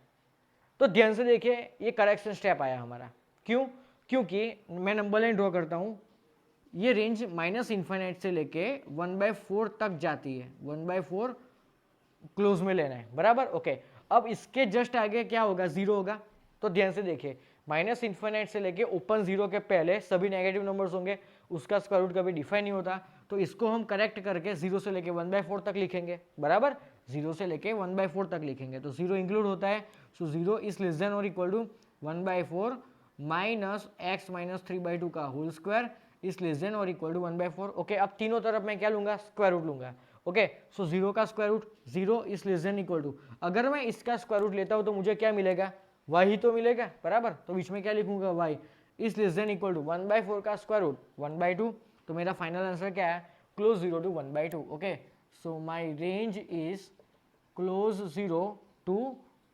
तो ध्यान से देखिए, ये करेक्शन स्टेप आया हमारा, क्यों, क्योंकि मैं नंबर लाइन ड्रॉ करता हूँ, ये रेंज माइनस इन्फाइनाइट से लेके 1/4 तक जाती है, 1/4 क्लोज में लेना है बराबर। ओके, अब इसके जस्ट आगे क्या होगा, 0 होगा। तो ध्यान से देखिए, माइनस इन्फाइनाइट से लेके ओपन 0 के पहले सभी नेगेटिव नंबर्स होंगे, उसका स्क्वायर रूट कभी डिफाइन नहीं होता। तो इसको हम करेक्ट करके 0 से लेके 1/4 तक लिखेंगे बराबर, 0 से लेके 1/4 तक लिखेंगे, तो 0 इंक्लूड होता है। सो 0 इज लेस देन और इक्वल टू 1/4 माइनस x -3/2 का whole square is less than और इक्वल टू 1/4। ओके, अब तीनों तरफ मैं क्या लूंगा, स्क्वायर रूट लूंगा। ओके, सो 0 का square root 0 is less than equal to, अगर मैं इसका स्क्वायर रूट लेता हूं तो मुझे क्या मिलेगा, y ही तो मिलेगा बराबर। तो बीच में क्या लिखूंगा, y is less than equal to 1/4 का स्क्वायर रूट 1/2। तो मेरा फाइनल आंसर क्या है, close 0 to 1/2। Okay, so my range is close 0 to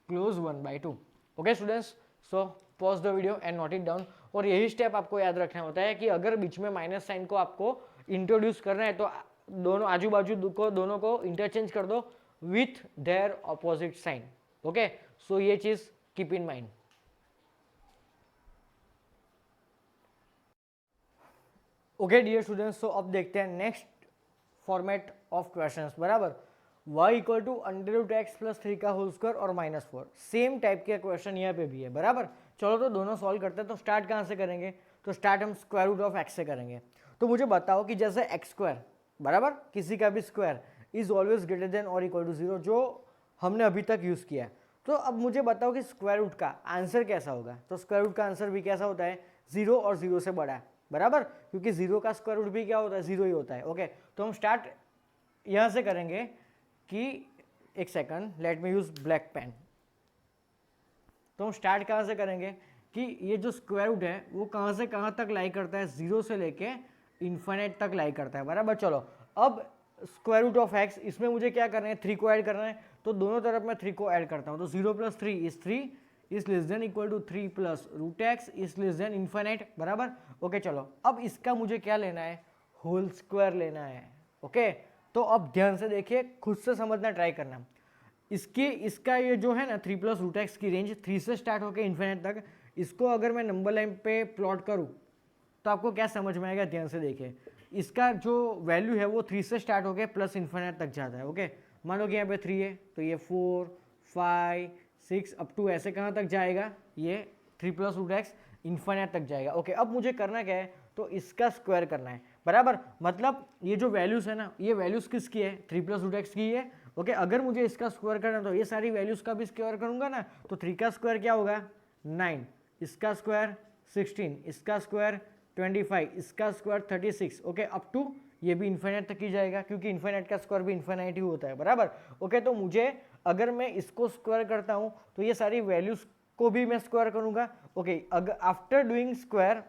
close 1/2। Okay students, so pause the video and note it down. और यही स्टेप आपको याद रखना होता है कि अगर बीच में माइनस साइन को आपको इंट्रोड्यूस करना है तो दोनों आजू बाजू को दोनों को इंटरचेंज कर दो with their opposite sign. Okay, so ये चीज keep in mind. Okay dear students, तो अब देखते हैं नेक्स्ट फॉर्मेट ऑफ क्वेश्चंस बराबर। y इक्वल टू √x + 3 का होल स्क्वायर और -4, सेम टाइप के क्वेश्चन यहाँ पे भी है बराबर। चलो तो दोनों सॉल्व करते हैं। तो स्टार्ट कहाँ से करेंगे, तो स्टार्ट हम स्क्वायर रूट ऑफ x से करेंगे। तो मुझे बताओ कि जैसे x स्क्वायर बराबर किसी का भी square is always greater than और इक्वल टू 0, जो हमने अभी तक यूज़ किया है। तो अब मुझे बताओ कि स्क्वायर रूट का आंसर कैसा होगा। तो स्क्वायर रूट का आंसर भी कैसा होता है, 0 और 0 से बड़ा बराबर, क्योंकि 0 का स्क्वायर रूट भी क्या होता है, 0 ही होता है। ओके, तो हम स्टार्ट यहाँ से करेंगे कि एक second, let me use black pen. तो हम स्टार्ट कहाँ से करेंगे कि ये जो स्क्वायर रूट है वो कहाँ से कहाँ तक लाई करता है, 0 से लेके इन्फाइनाइट तक लाई करता है बराबर। चलो अब स्क्वायर रूट ऑफ x, इसमें मुझे क्या करना है, 3 को ऐड करना है। तो दोनों तरफ मैं 3 को ऐड करता हूँ। तो 0 + 3 is 3 is less than equal to 3 + √x is less than infinite बराबर। ओके, चलो अब इसका मुझे क्या लेना है, होल स्क्वायर लेना है। ओके, तो अब ध्यान से देखिए, खुद से समझना ट्राई करना। इसका ये जो है ना 3 + √x की रेंज 3 से स्टार्ट होकर इन्फिनिट तक, इसको अगर मैं नंबर लाइन पे प्लॉट करूँ तो आपको क्या समझ में आएगा, ध्यान से देखिए। इसका जो वैल्यू है वो 3 से स्टार्ट होकर प्लस इन्फिनिट तक जाता है। ओके, मान लो कि यहाँ पे 3 है तो ये 4 5 6 अप टू ऐसे कहाँ तक जाएगा, ये 3 + √x इन्फिनिट तक जाएगा। ओके, अब मुझे करना क्या है, तो इसका स्क्वायर करना है बराबर। मतलब ये जो वैल्यूज है ना, ये वैल्यूज किसकी है, 3 + √x की है। ओके, अगर मुझे इसका स्क्वायर करना है तो ये सारी वैल्यूज का भी स्क्वायर करूंगा ना। तो 3 का स्क्वायर क्या होगा, 9, इसका स्क्वायर 16, इसका स्क्वायर 25, इसका स्क्वायर 36। ओके, अप टू ये भी इन्फिनिट तक ही जाएगा, क्योंकि इन्फिनिट का स्क्वायर भी इन्फिनिट ही होता है बराबर। ओके, तो मुझे अगर मैं इसको स्क्वायर करता हूँ तो ये सारी वैल्यूज को भी मैं स्क्वायर करूँगा। ओके, अगर after doing square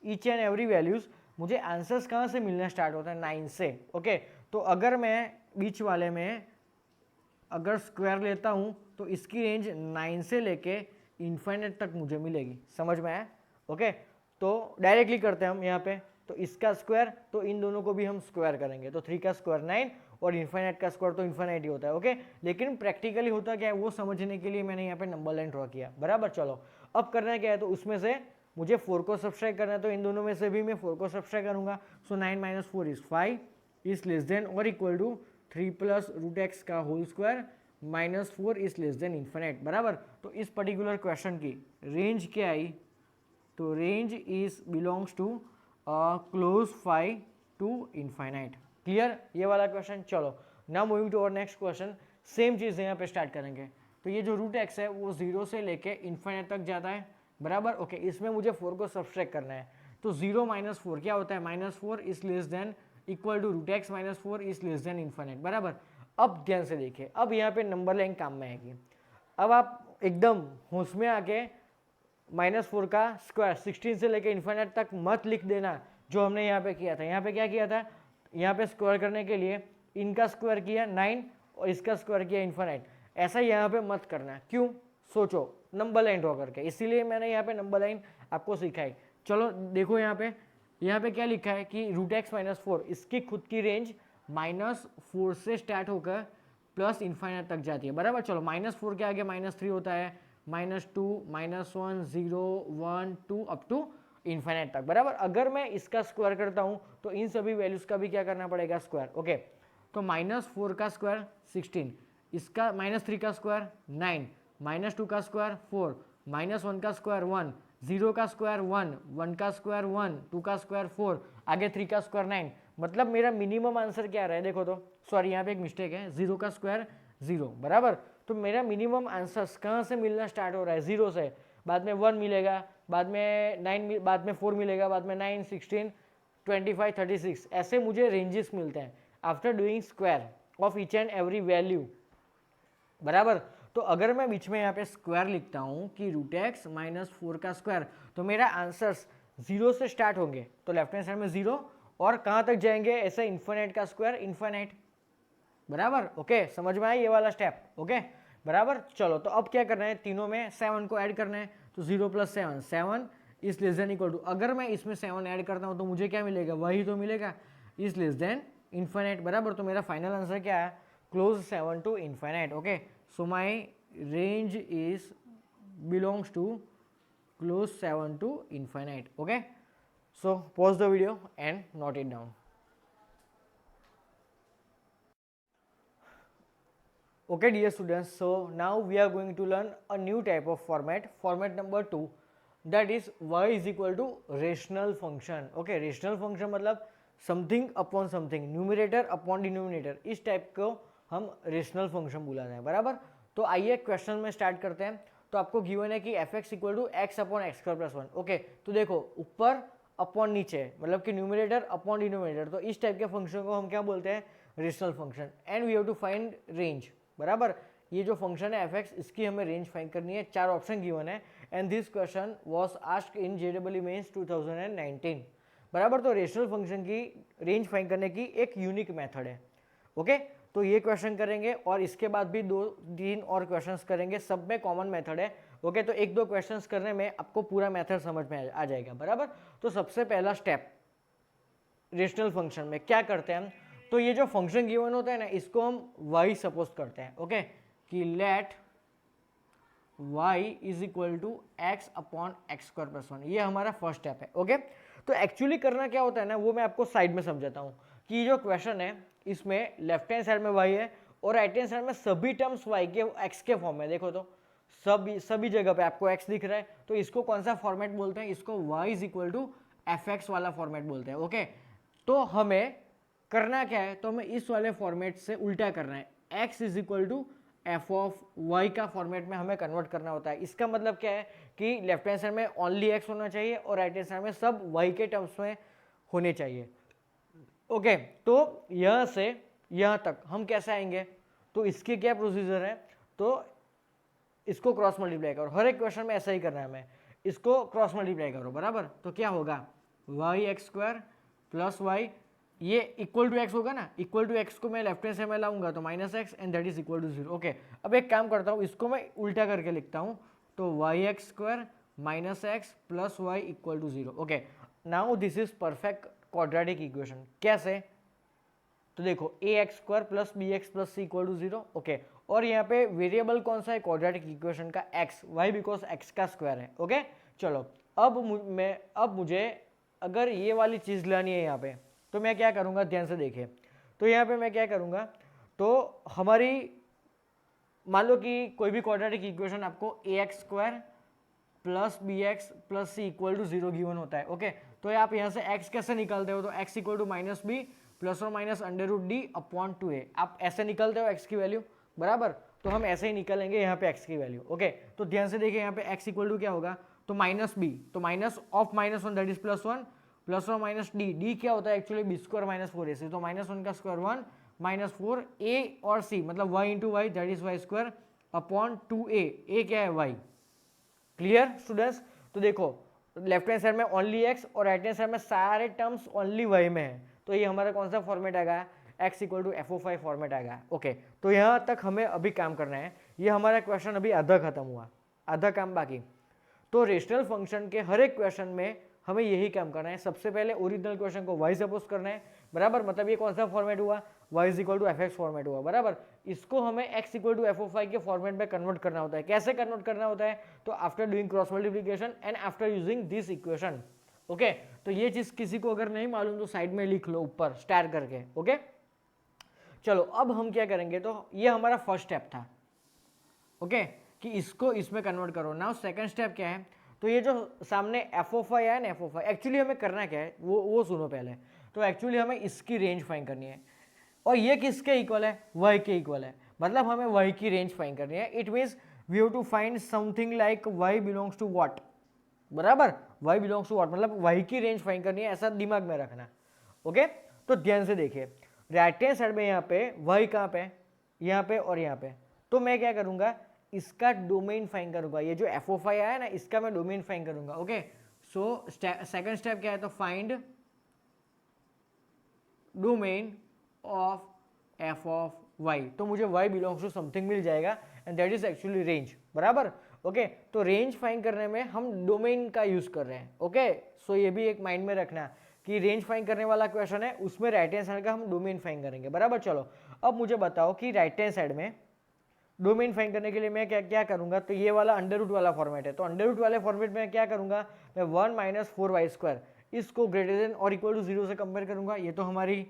each and every values मुझे आंसर्स कहाँ से मिलना स्टार्ट होता है, 9 से। ओके, तो अगर मैं बीच वाले में अगर स्क्वायर लेता हूँ तो इसकी रेंज 9 से लेके इन्फाइनाइट तक मुझे मिलेगी। समझ में आया? ओके, तो डायरेक्टली करते हैं हम यहाँ पे, तो इसका स्क्वायर तो इन दोनों को भी हम स्क्वायर करेंगे, तो 3 का स्क्वायर 9 और इन्फाइनाइट का स्क्वायर तो इन्फाइनाइट ही होता है। ओके, लेकिन प्रैक्टिकली होता क्या है वो समझने के लिए मैंने यहाँ पे नंबर लाइन ड्रॉ किया। बराबर, चलो अब करना क्या है, तो उसमें से मुझे 4 को सब्सट्रैक्ट करना है, तो इन दोनों में से भी मैं 4 को सब्सट्रैक्ट करूंगा। So 9 minus 4 is 5 is less than और equal to 3 plus root x का whole square minus 4 is less than infinite. बराबर, तो इस पर्टिकुलर क्वेश्चन की रेंज क्या आई, तो range is belongs to close 5 to infinite. Clear ये वाला क्वेश्चन। चलो now moving to our next question, same चीज़ यहाँ पे स्टार्ट करेंगे। तो ये जो रूट एक्स है वो 0 से लेके इन्फाइनाइट तक जाता है। बराबर, ओके, इसमें मुझे 4 को सब्सट्रैक्ट करना है, तो 0 माइनस 4 क्या होता है, minus 4 is less than equal to root x minus 4 is less than infinite. बराबर, अब ध्यान से देखिए, अब यहाँ पे नंबर लाइन काम में आएगी। अब आप एकदम होश में आके -4 का स्क्वायर 16 से लेके इन्फाइनाइट तक मत लिख देना जो हमने यहाँ पे किया था। यहाँ पे क्या किया था, यहाँ पे स्क्वायर करने के लिए इनका स्क्वायर किया 9 और इसका स्क्वायर किया इन्फाइनाइट। ऐसा यहाँ पे मत करना। क्यों, सोचो, नंबर लाइन ड्रॉ करके, इसीलिए मैंने यहाँ पे नंबर लाइन आपको सिखाई। चलो देखो यहाँ पे क्या लिखा है कि रूट एक्स माइनस 4 इसकी खुद की रेंज -4 से स्टार्ट होकर प्लस इन्फाइनाइट तक जाती है। बराबर, चलो -4 के आगे -3 होता है, -2 -1 0 1 2 अप टू इन्फाइनाइट तक। बराबर, अगर मैं इसका स्क्वायर करता हूँ तो इन सभी वैल्यूज का भी क्या करना पड़ेगा, स्क्वायर। ओके, तो -4 का स्क्वायर 16, इसका -3 का स्क्वायर 9, -2 का स्क्वायर 4, -1 का स्क्वायर 1, 0 का स्क्वायर 1, 1 का स्क्वायर 1, 2 का स्क्वायर 4, आगे 3 का स्क्वायर 9। मतलब मेरा मिनिमम आंसर क्या रहा है, देखो तो, सॉरी यहाँ पे एक मिस्टेक है, 0 का स्क्वायर 0। बराबर, तो मेरा मिनिमम आंसर कहाँ से मिलना स्टार्ट हो रहा है, 0 से, बाद में 1 मिलेगा, बाद में 9, बाद में 4 मिलेगा, बाद में 9 16 25 36, ऐसे मुझे रेंजेस मिलते हैं after doing square of each and every value. बराबर, तो अगर मैं बीच में यहाँ पे स्क्वायर लिखता हूँ कि रूट एक्स माइनस 4 का स्क्वायर, तो मेरा आंसर्स 0 से स्टार्ट होंगे, तो लेफ्ट हैंड साइड में 0 और कहाँ तक जाएंगे, ऐसे इन्फिनिट का स्क्वायर इन्फिनिट। बराबर, ओके, समझ में आया ये वाला स्टेप। ओके, बराबर, चलो तो अब क्या करना है, तीनों में 7 को ऐड करना है, तो 0 + 7 7 is less than equal to, अगर मैं इसमें 7 ऐड करता हूँ तो मुझे क्या मिलेगा, वही तो मिलेगा, इज लेस देन इन्फिनिट। बराबर, तो मेरा फाइनल आंसर क्या है, close 7 to infinite. Okay, so my range is belongs to close 7 to infinite. Okay, so pause the video and note it down. Okay dear students, so now we are going to learn a new type of format number 2, that is y is equal to rational function. Okay, rational function मतलब something upon something, numerator upon denominator, इस type को हम rational function बुलाते हैं। बराबर, तो आइए question में स्टार्ट करते हैं। तो आपको गिवन है कि f(x) = x/(x²+1). ओके, तो देखो ऊपर अपॉन नीचे, मतलब कि न्यूमरेटर अपॉन डिनोमिनेटर, तो इस टाइप के फंक्शन को हम क्या बोलते हैं, rational function. And we have to find range. बराबर, ये जो फंक्शन है f(x), इसकी हमें रेंज फाइंड करनी है। 4 ऑप्शन गिवन है and this question was asked in JEE mains 2019। बराबर, तो रेशनल फंक्शन की रेंज फाइंड करने की एक यूनिक मेथड है। ओके, तो ये क्वेश्चन करेंगे और इसके बाद भी 2-3 और क्वेश्चंस करेंगे, सब में कॉमन मेथड है। ओके, तो 1-2 क्वेश्चंस करने में आपको पूरा मेथड समझ में आ जाएगा। बराबर, तो सबसे पहला स्टेप रेशनल फंक्शन में क्या करते हैं हम, तो ये जो फंक्शन गिवन होता है ना, इसको हम y सपोज करते हैं। ओके, कि let y is equal to x/(x²+1), ये हमारा फर्स्ट स्टेप है। ओके, तो एक्चुअली करना क्या होता है ना, वो मैं आपको साइड में समझाता हूँ कि ये जो क्वेश्चन है इसमें लेफ्ट हैंड साइड में y है और राइट हैंड साइड में सभी टर्म्स y के x के फॉर्म में। देखो तो सभी जगह पे आपको x दिख रहा है, तो इसको कौन सा फॉर्मेट बोलते हैं, इसको y = fx वाला फॉर्मेट बोलते हैं। ओके, तो हमें करना क्या है, तो हमें इस वाले फॉर्मेट से उल्टा करना है, x = f(y) का फॉर्मेट में हमें कन्वर्ट करना होता है। इसका मतलब क्या है कि लेफ्ट हैंड साइड में ओनली x होना चाहिए और राइट हैंड साइड में सब y के टर्म्स में होने चाहिए। ओके, तो यहाँ से यहाँ तक हम कैसे आएंगे, तो इसके क्या प्रोसीजर है, तो इसको क्रॉस मल्टीप्लाई करो, हर एक क्वेश्चन में ऐसा ही करना है हमें, इसको क्रॉस मल्टीप्लाई करो बराबर। तो क्या होगा y x square plus y, ये इक्वल टू एक्स होगा ना, इक्वल टू एक्स को मैं लेफ्ट हैंड से मैं लाऊंगा तो minus x and that is equal to zero. Okay, अब एक काम करता हूँ, इसको मैं उल्टा करके लिखता हूँ, तो y x square minus x plus y equal to zero. Okay, now this is perfect quadratic equation. कैसे? तो देखो A x square plus B x plus C equal to zero. Okay, और यहाँ पे वेरिएबल कौन सा है क्वाड्रेटिक इक्वेशन का? एक्स। वाई बिकॉज एक्स का स्क्वायर है। ओके, चलो अब मुझे अगर ये वाली चीज़ लानी है यहाँ पे, तो मैं क्या करूँगा, ध्यान से देखिए। तो यहाँ पे मैं क्या करूँगा, तो हमारी मान लो कि कोई भी क्वाड्रेटिक इक्वेशन आपको A x square plus B x plus C equal to zero given होता है। ओके, तो आप यहाँ से x कैसे निकालते हो, तो x equal to minus B plus और minus under root D upon two A, आप ऐसे निकलते हो x की वैल्यू बराबर, तो हम ऐसे ही निकलेंगे यहाँ पे x की वैल्यू। ओके, तो ध्यान से देखिए यहाँ पे x इक्वल टू क्या होगा, तो माइनस बी, तो minus of minus one that is plus one, plus और माइनस डी, डी क्या होता है actually B square minus four A C, तो माइनस वन का square one minus four A और सी मतलब y into y that is y square upon two A क्या है वाई। Clear students? तो देखो लेफ्ट हैंड साइड में only x और राइट हैंड साइड में सारे टर्म्स ओनली वाई में है, तो ये हमारा कौन सा फॉर्मेट आएगा, x equal to f of y format आएगा। ओके, तो यहाँ तक हमें अभी काम करना है, ये हमारा क्वेश्चन अभी आधा खत्म हुआ, आधा काम बाकी। तो रेशनल फंक्शन के हर एक क्वेश्चन में हमें यही काम करना है, सबसे पहले ओरिजिनल क्वेश्चन को y सपोज करना है बराबर, मतलब ये कौन सा फॉर्मेट हुआ, y is equal to f x format हुआ बराबर, इसको हमें x equal to f of y के फॉर्मेट में कन्वर्ट करना होता है। कैसे कन्वर्ट करना होता है, तो after doing cross multiplication and after using this equation. Okay, तो ये चीज किसी को अगर नहीं मालूम तो साइड में लिख लो ऊपर स्टार करके। ओके, चलो अब हम क्या करेंगे, तो ये हमारा फर्स्ट स्टेप था। ओके, कि इसको इसमें कन्वर्ट करो। नाउ सेकंड स्टेप क्या है, तो ये जो सामने एफ ओ फाई है ना, एफ ओ फाई एक्चुअली हमें करना क्या है वो सुनो पहले। तो एक्चुअली हमें इसकी रेंज फाइंड करनी है, और ये किसके इक्वल है, y के इक्वल है, मतलब हमें y की रेंज फाइंड करनी है। It means we have to find something like y belongs to what बराबर, y बिलोंग्स टू व्हाट मतलब y की रेंज फाइंड करनी है, ऐसा दिमाग में रखना। ओके, तो ध्यान से देखिए राइट हैंड साइड में यहाँ पे y कहाँ पे, यहाँ पे और यहाँ पे, तो मैं क्या करूँगा, इसका डोमेन फाइंड करूँगा, ये जो एफ ओ फाई आया ना इसका मैं डोमेन फाइंड करूँगा। ओके, सो सेकंड स्टेप क्या है, तो find domain of f of y, तो मुझे y बिलोंग्स टू समथिंग मिल जाएगा and that is actually range बराबर। ओके, तो रेंज फाइंड करने में हम डोमेन का यूज कर रहे हैं। ओके, सो ये भी एक माइंड में रखना कि रेंज फाइंड करने वाला क्वेश्चन है, उसमें राइट हैंड साइड का हम डोमेन फाइंड करेंगे बराबर। चलो अब मुझे बताओ कि राइट हैंड साइड में डोमेन फाइंड करने के लिए मैं क्या करूंगा, तो ये वाला अंडर रूट वाला फॉर्मेट है, तो अंडर रूट वाले फॉर्मेट में क्या करूंगा, मैं one minus four y square इसको ग्रेटर देन और इक्वल टू जीरो से कंपेयर करूंगा। ये तो हमारी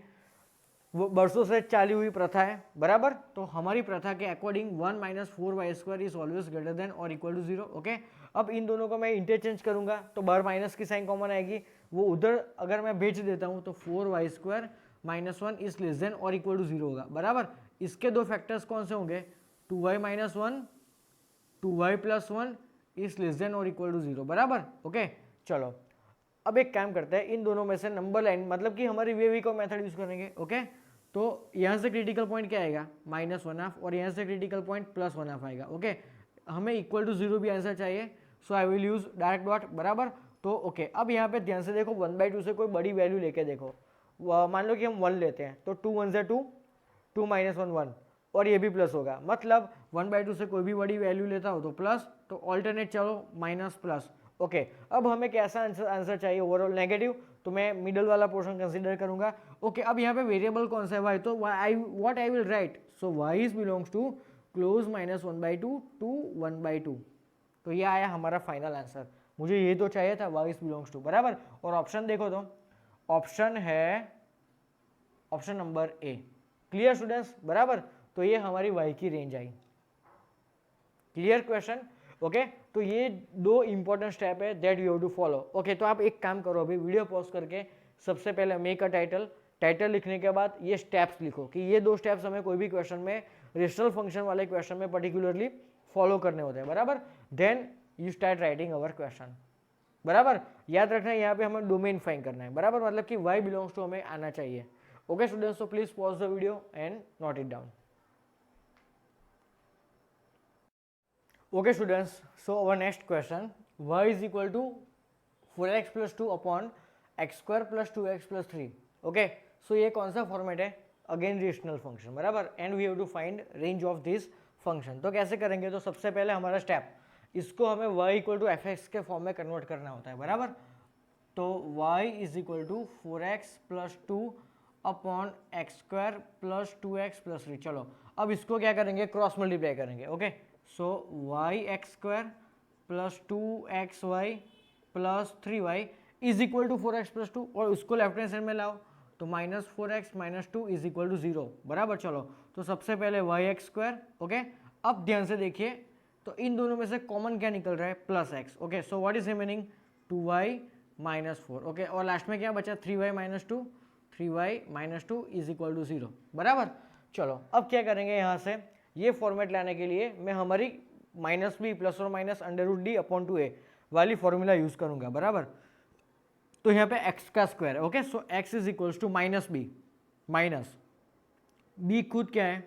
वो बरसों से चाली हुई प्रथा है बराबर, तो हमारी प्रथा के according one minus four y square is always greater than और इक्वल टू जीरो। ओके, अब इन दोनों को मैं इंटरचेंज करूंगा, तो बाहर माइनस की साइन कॉमन आएगी, वो उधर अगर मैं भेज देता हूँ तो four y square minus one is less than और इक्वल टू जीरो होगा बराबर। इसके दो फैक्टर्स कौन से होंगे, two y minus one, two y plus one is less than और इक्वल टू जीरो बराबर। ओके, चलो अब एक काम करते हैं, इन दोनों में से नंबर लाइन मतलब कि हमारी वे को मेथड यूज करेंगे। ओके, तो यहाँ से क्रिटिकल पॉइंट क्या आएगा, माइनस वन हाफ, और यहाँ से critical point plus one half आएगा। ओके, हमें इक्वल टू जीरो भी आंसर चाहिए, so I will use direct dot बराबर। तो ओके, अब यहाँ पे ध्यान से देखो, वन बाई टू से कोई बड़ी वैल्यू लेके देखो, मान लो कि हम वन लेते हैं, तो टू वन से two, two minus one one, और ये भी प्लस होगा, मतलब वन बाई टू से कोई भी बड़ी वैल्यू लेता हो तो प्लस, तो ऑल्टरनेट चलो माइनस प्लस। ओके, अब हमें कैसा आंसर चाहिए, ओवरऑल नेगेटिव, तो मैं मिडल वाला पोर्शन कंसीडर करूंगा। ओके, अब यहाँ पे वेरिएबल कौन सा है, वाई, तो what I will write, so y is belongs to close minus one by two to one by two, तो ये आया हमारा फाइनल आंसर। मुझे ये तो चाहिए था वाई इज बिलोंग्स टू बराबर, और ऑप्शन देखो तो ऑप्शन है option number A. Clear students बराबर, तो ये हमारी वाई की रेंज आई। Clear question. ओके, तो ये दो इंपॉर्टेंट स्टेप है that you have to follow. Okay, तो आप एक काम करो, अभी वीडियो पॉज करके सबसे पहले मेक अ टाइटल लिखने के बाद ये स्टेप्स लिखो कि ये दो स्टेप्स हमें कोई भी क्वेश्चन में, रेशनल फंक्शन वाले क्वेश्चन में पर्टिकुलरली फॉलो करने होते हैं बराबर। Then you start writing our question बराबर। याद रखना यहाँ पे हमें डोमेन फाइंड करना है बराबर, मतलब कि वाई बिलोंग्स टू हमें आना चाहिए। Okay students, so please pause the video and note it down. Okay students, so our next question, y is equal to 4x plus 2 upon x square plus 2x plus 3. Okay so ये कौन सा format है? Again rational function, बराबर, and we have to find range of this function. तो कैसे करेंगे? तो सबसे पहले हमारा स्टेप, इसको हमें y equal to f x के फॉर्म में कन्वर्ट करना होता है, बराबर. तो y is equal to 4x plus 2 upon x square plus 2x plus 3. चलो अब इसको क्या करेंगे? क्रॉस मल्टीप्लाई करेंगे. Okay so Y x square plus 2xy plus 3y is equal to 4x plus 2, और उसको लेफ्ट हैंड साइड में लाओ तो -4x minus 2 is equal to 0, बराबर. चलो तो सबसे पहले वाई एक्स स्क्वायर. ओके अब ध्यान से देखिए, तो इन दोनों में से कॉमन क्या निकल रहा है? Plus x. Okay so what is remaining? 2y minus 4. Okay और लास्ट में क्या बचा? 3y minus 2. 3y minus 2 is equal to 0, बराबर. चलो अब क्या करेंगे? यहाँ से ये फॉर्मेट लाने के लिए मैं हमारी माइनस बी प्लस और minus under root D upon 2a वाली फॉर्मूला यूज करूंगा, बराबर. तो यहाँ पे x का स्क्वायर है. Okay so x is equals to minus b, minus b खुद क्या है?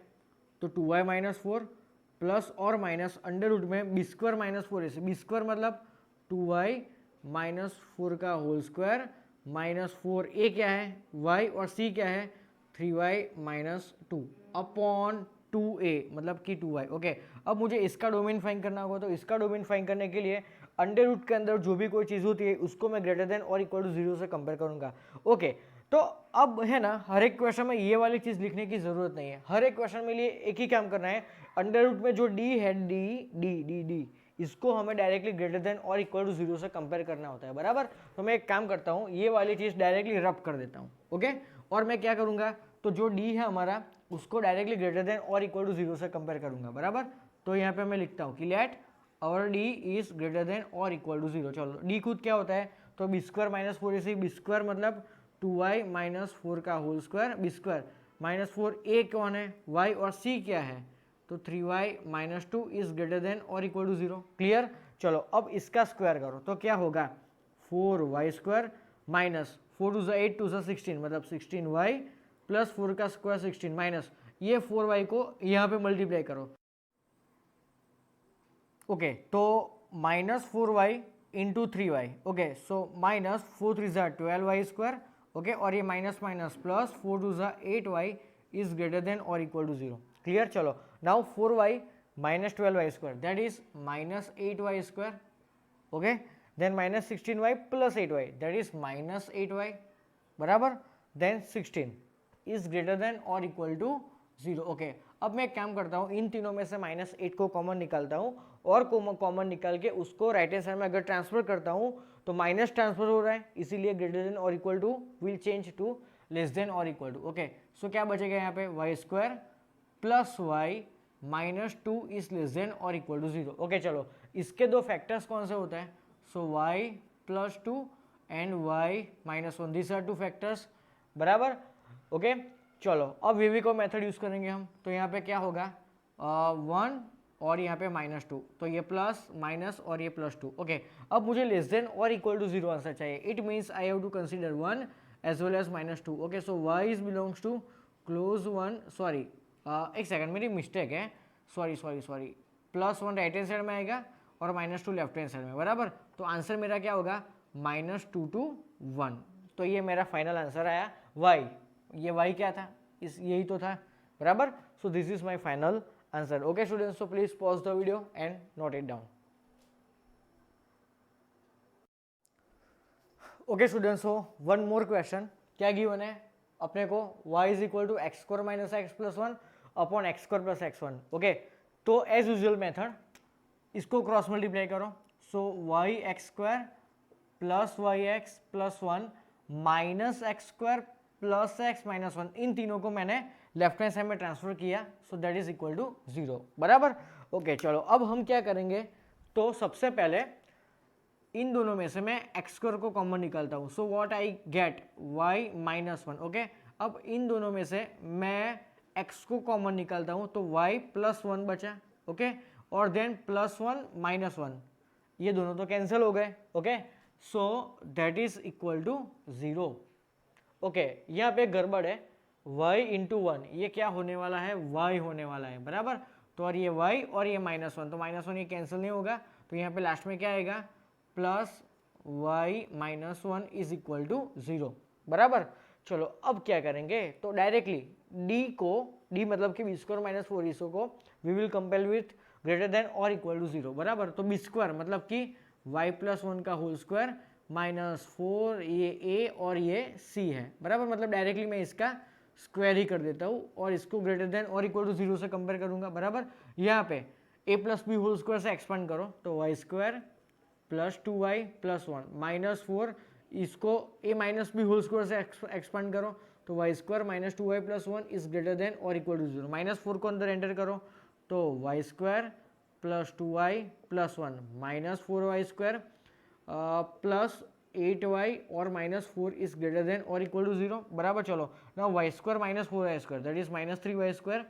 तो 2y माइनस 4 प्लस और माइनस अंडर रूट में बी स्क्वायर माइनस 4 ऐसे. बी स्क्वायर मतलब 2y माइनस 4 का होल स्क्वायर माइनस 4. a क्या है? y, और c क्या है? 3y माइनस 2 अपॉन 2a मतलब कि 2y. ओके अब मुझे इसका डोमेन फाइंड करना होगा. तो इसका डोमेन फाइंड करने के लिए अंडर रूट के अंदर जो भी कोई चीज़ होती है उसको मैं ग्रेटर देन और इक्वल टू 0 से कंपेयर करूंगा. ओके तो अब है ना, हर एक क्वेश्चन में ये वाली चीज़ लिखने की ज़रूरत नहीं है. हर एक क्वेश्चन में लिए एक ही काम करना है. अंडर रूट में जो डी है, डी इसको हमें डायरेक्टली ग्रेटर देन और इक्वल टू 0 से कंपेयर करना होता है, बराबर. तो मैं एक काम करता हूँ, ये वाली चीज़ डायरेक्टली रब कर देता हूँ. ओके और मैं क्या करूँगा? तो जो डी है हमारा उसको डायरेक्टली ग्रेटर देन और इक्वल टू 0 से कंपेयर करूंगा, बराबर. तो यहाँ पे मैं लिखता हूँ कि लेट और डी इज ग्रेटर देन और इक्वल टू 0. चलो डी खुद क्या होता है? तो बी स्क्वायर माइनस 4 ऐसे. बी स्क्वायर मतलब 2y माइनस 4 का whole square. B square minus 4, a कौन है? y, और c क्या है? तो 3y minus 2 is greater than और इक्वल टू 0. क्लियर. चलो अब इसका स्क्वायर करो तो क्या होगा? 4y square minus 4 to 8 to 16 मतलब 16y प्लस 4 का स्क्वायर 16 माइनस ये 4y को यहाँ पे मल्टीप्लाई करो. ओके तो minus 4y into 3y. Okay so minus 4 3 ज़ा 12y स्क्वायर. ओके और ये माइनस माइनस प्लस 4 2 ज़ा 8y इज ग्रेटर देन और इक्वल टू 0. क्लियर. चलो now 4y minus 12y square that is minus 8y square. Okay then minus 16y plus 8y that is minus 8y, बराबर. Then 16 is greater than और equal to 0. Okay अब मैं एक काम करता हूँ, इन तीनों में से माइनस 8 को कॉमन निकालता हूँ और कॉमन निकाल के उसको राइट हैंड साइड में अगर ट्रांसफर करता हूँ तो माइनस ट्रांसफर हो रहा है, इसीलिए ग्रेटर देन और equal to will change to less than और इक्वल टू. ओके सो क्या बचेगा यहाँ पे? Y square plus Y minus 2 is less than और इक्वल टू 0. ओके चलो इसके दो फैक्टर्स कौन से होते हैं? So Y plus 2 and Y minus 1, this are two factors, बराबर. ओके चलो अब वीवी को मेथड यूज करेंगे हम. तो यहाँ पे क्या होगा? 1 और यहाँ पे माइनस 2, तो ये प्लस माइनस और ये प्लस 2. ओके अब मुझे लेस देन और इक्वल टू 0 आंसर चाहिए. It means I have to consider 1 as well as minus 2. Okay so y is belongs to close 1. Sorry एक सेकंड, मेरी मिस्टेक है. Sorry plus 1 right hand side में आएगा और माइनस 2 लेफ्ट हैंड साइड में, बराबर. तो आंसर मेरा क्या होगा? -2 to 1. तो ये मेरा फाइनल आंसर आया. y, ये y क्या था? यही तो था, बराबर. So this is my final answer. Okay students, so please pause the video and note it down. Okay students, so one more question. क्या गिवन है अपने को? y is equal to x square minus x plus 1 upon x square plus x1. Okay तो as usual method इसको cross multiply करो. So Y x square plus Y X plus 1 minus x square plus x minus 1, इन तीनों को मैंने left hand side में transfer किया. So that is equal to 0, बराबर. ओके चलो अब हम क्या करेंगे? तो सबसे पहले इन दोनों में से मैं एक्स स्क्वायर को कॉमन निकालता हूँ. So what I get? Y minus 1. Okay अब इन दोनों में से मैं एक्स को कॉमन निकालता हूँ तो वाई प्लस 1 बचा. ओके और देन प्लस 1 माइनस 1, ये दोनों तो कैंसिल हो गए. Okay so that is equal to 0. Okay यहाँ पे गड़बड़ है. y इंटू 1 ये क्या होने वाला है? y होने वाला है, बराबर. तो और ये y और ये -1, तो -1 ये कैंसिल नहीं होगा, तो यहाँ पे लास्ट में क्या आएगा plus y -1 is equal to 0, बराबर। चलो अब क्या करेंगे, तो डायरेक्टली d मतलब कि बी स्क्वायर माइनस 4ac को we will compare with greater than और इक्वल टू 0, बराबर। तो बी स्क्वायर मतलब कि y प्लस 1 का होल स्क्वायर -4 ये a और ये c है, बराबर। मतलब डायरेक्टली मैं इसका स्क्वायर ही कर देता हूँ और इसको ग्रेटर देन और इक्वल टू 0 से कंपेयर करूंगा, बराबर। यहाँ पे a plus b whole square से एक्सपांड करो तो y square plus 2y plus 1 -4, इसको a minus b whole square से एक्सपांड करो तो y square -2y plus 1 is greater than और इक्वल टू 0। -4 को अंदर एंटर करो तो y square plus 2y plus 1 -4y square plus 8y और -4 इज ग्रेटर देन और इक्वल टू 0, बराबर। चलो ना y square -4y square that is -3y square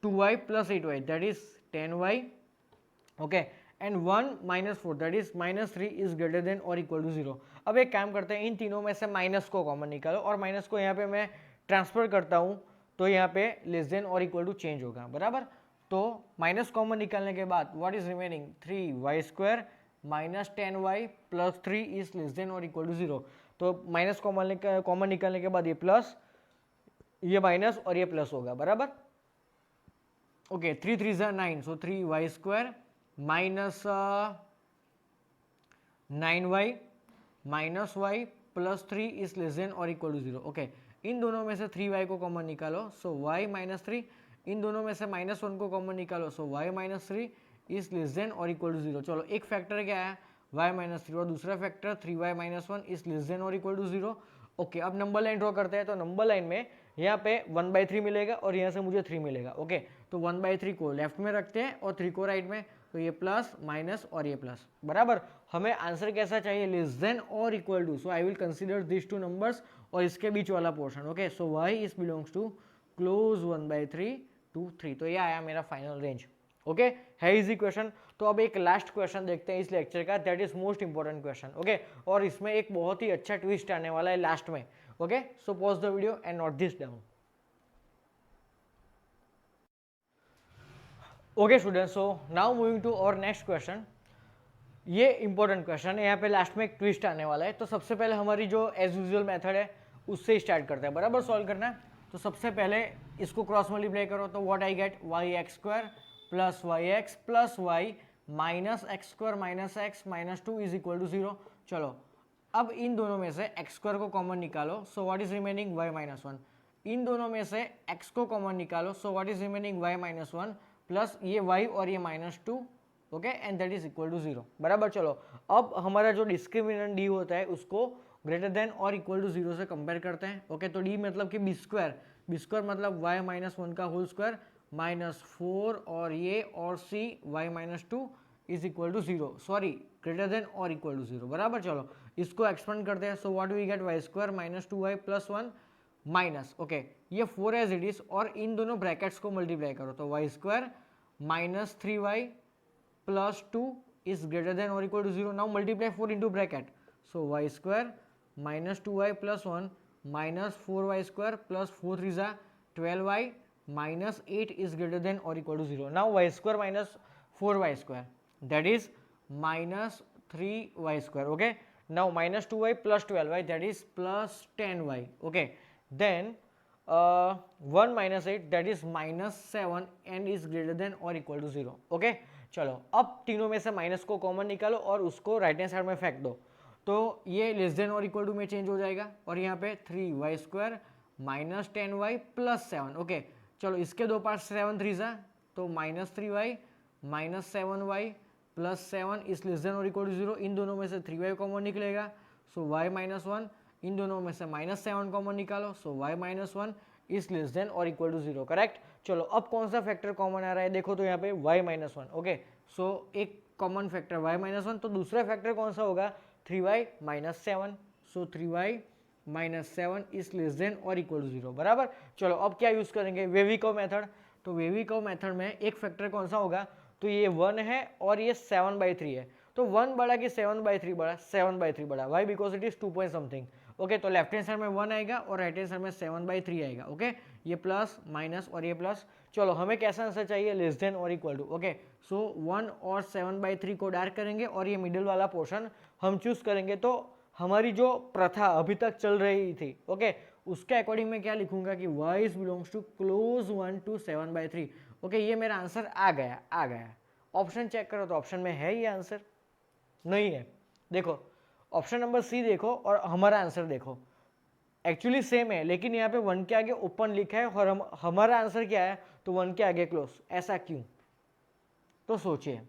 2y plus 8y that is 10y, okay, and 1 -4 that is -3 is greater than और equal to 0। अब एक काम करते हैं, इन तीनों में से माइनस को कॉमन निकालो और माइनस को यहाँ पे मैं ट्रांसफर करता हूँ तो यहाँ पे लेस देन और इक्वल टू चेंज होगा, बराबर। तो माइनस कॉमन निकालने के बाद what is remaining 3y square -10y plus 3 is less than और इक्वल टू 0। तो माइनस कॉमन निकालने के बाद ये प्लस, ये माइनस और ये प्लस होगा, बराबर। Okay 3 3 9, so 3y square minus 9y minus y plus 3 is less than और इक्वल टू 0, ओके। इन दोनों में से 3y को कॉमन निकालो सो y -3, इन दोनों में से -1 को कॉमन निकालो सो y -3 इज लेस देन और इक्वल टू 0। चलो एक फैक्टर क्या है y -3 और दूसरा factor 3y -1 is less than और इक्वल टू 0, ओके। अब नंबर लाइन ड्रॉ करते हैं, तो नंबर लाइन में यहाँ पे 1/3 मिलेगा और यहाँ से मुझे 3 मिलेगा, ओके। तो 1/3 को लेफ्ट में रखते हैं और 3 को राइट में, तो ये प्लस माइनस और ये प्लस, बराबर। हमें आंसर कैसा चाहिए लेस देन और equal to, so I will consider this two numbers और इसके बीच वाला portion, okay. So y is belongs to close 1/3 to 3, तो ये आया मेरा फाइनल रेंज, ओके। है इजी क्वेश्चन। तो अब एक लास्ट क्वेश्चन देखते हैं इस लेक्चर का, that is most important question, okay. और इसमें एक बहुत ही अच्छा ट्विस्ट आने वाला है लास्ट में, okay. So pause the video and note this down. Okay students, so now moving to और नेक्स्ट क्वेश्चन। ये इंपॉर्टेंट क्वेश्चन है, यहाँ पे लास्ट में एक ट्विस्ट आने वाला है। तो सबसे पहले हमारी जो एज यूजुअल मेथड है उससे स्टार्ट करते हैं, बराबर। सॉल्व करना है तो सबसे पहले इसको क्रॉस मल्टीप्लाई करो तो what I get y(x) plus y(x) plus y minus x² minus x minus 2 is equal to 0। चलो अब इन दोनों में से x² को कॉमन निकालो, so what is remaining y -1। इन दोनों में से x को कॉमन निकालो, so what is remaining y -1 plus ये y और ये -2, okay, and that is equal to 0, बराबर। चलो अब हमारा जो डिस्क्रिमिनेंट d होता है उसको ग्रेटर देन और इक्वल टू 0 से कंपेयर करते हैं, ओके। तो d मतलब कि बी स्क्वायर मतलब y -1 का होल स्क्वायर -4 और ये और c y -2 is equal to 0, sorry greater than और इक्वल टू 0, बराबर। चलो इसको एक्सपेंड करते हैं, so what we get y square -2y plus 1 minus, okay, ये 4 एज इट इज और इन दोनों ब्रैकेट्स को मल्टीप्लाई करो तो y square -3y plus 2 is greater than और equal to 0। Now multiply 4 into bracket, so y square -2y plus 1 minus 4y square plus 4 3 ज़ा 12y minus 8 is greater than और equal to 0। Now y square minus 4y square that is -3y square, okay. Now -2y plus 12y that is plus 10y, okay. Then 1 minus 8 that is -7 and is greater than or equal to 0, okay. चलो अब तीनों में से minus को common निकालो और उसको right hand side में फेंक दो, तो ये लेस देन और इक्वल टू में चेंज हो जाएगा और यहाँ पे 3y square minus 10y plus 7, okay. चलो इसके दो पार्ट 7 3 ज़ा तो -3y minus 7y plus 7 is less than और इक्वल टू 0। इन दोनों में से 3y कॉमन निकलेगा, सो y -1, इन दोनों में से -7 कॉमन निकालो, सो y -1 इज लेस देन और इक्वल टू 0, करेक्ट। चलो अब कौन सा फैक्टर कॉमन आ रहा है, देखो तो यहाँ पे y -1, ओके। सो एक कॉमन फैक्टर y -1, तो दूसरा फैक्टर कौन सा होगा 3y -7, so 3y -7 is less than और इक्वल टू 0, बराबर। चलो अब क्या यूज करेंगे, वेवी-कर्व मेथड। तो वेवी-कर्व मेथड में एक फैक्टर कौन सा होगा, तो ये 1 है और ये 7/3 है, तो 1 बड़ा कि 7/3 बड़ा, 7/3 बड़ा, why because it is 2 point something, okay. तो लेफ्ट हैंड साइड में 1 आएगा और राइट हैंड साइड में 7/3 आएगा, ओके। ये प्लस माइनस और ये प्लस। चलो हमें कैसा आंसर चाहिए, लेस देन और इक्वल टू। ओके, सो 1 और 7/3 को डार्क करेंगे और ये मिडिल वाला पोर्शन हम चूज करेंगे। तो हमारी जो प्रथा अभी तक चल रही थी, ओके, उसके अकॉर्डिंग मैं क्या लिखूंगा कि y is belongs to close 1 to 7/3। Okay, ये मेरा आंसर आ गया। ऑप्शन चेक करो तो ऑप्शन में है ये आंसर? नहीं है। देखो ऑप्शन नंबर सी देखो और हमारा आंसर देखो, एक्चुअली सेम है, लेकिन यहाँ पे 1 के आगे ओपन लिखा है और हमारा आंसर क्या है, तो 1 के आगे क्लोज। ऐसा क्यों? तो सोचिए,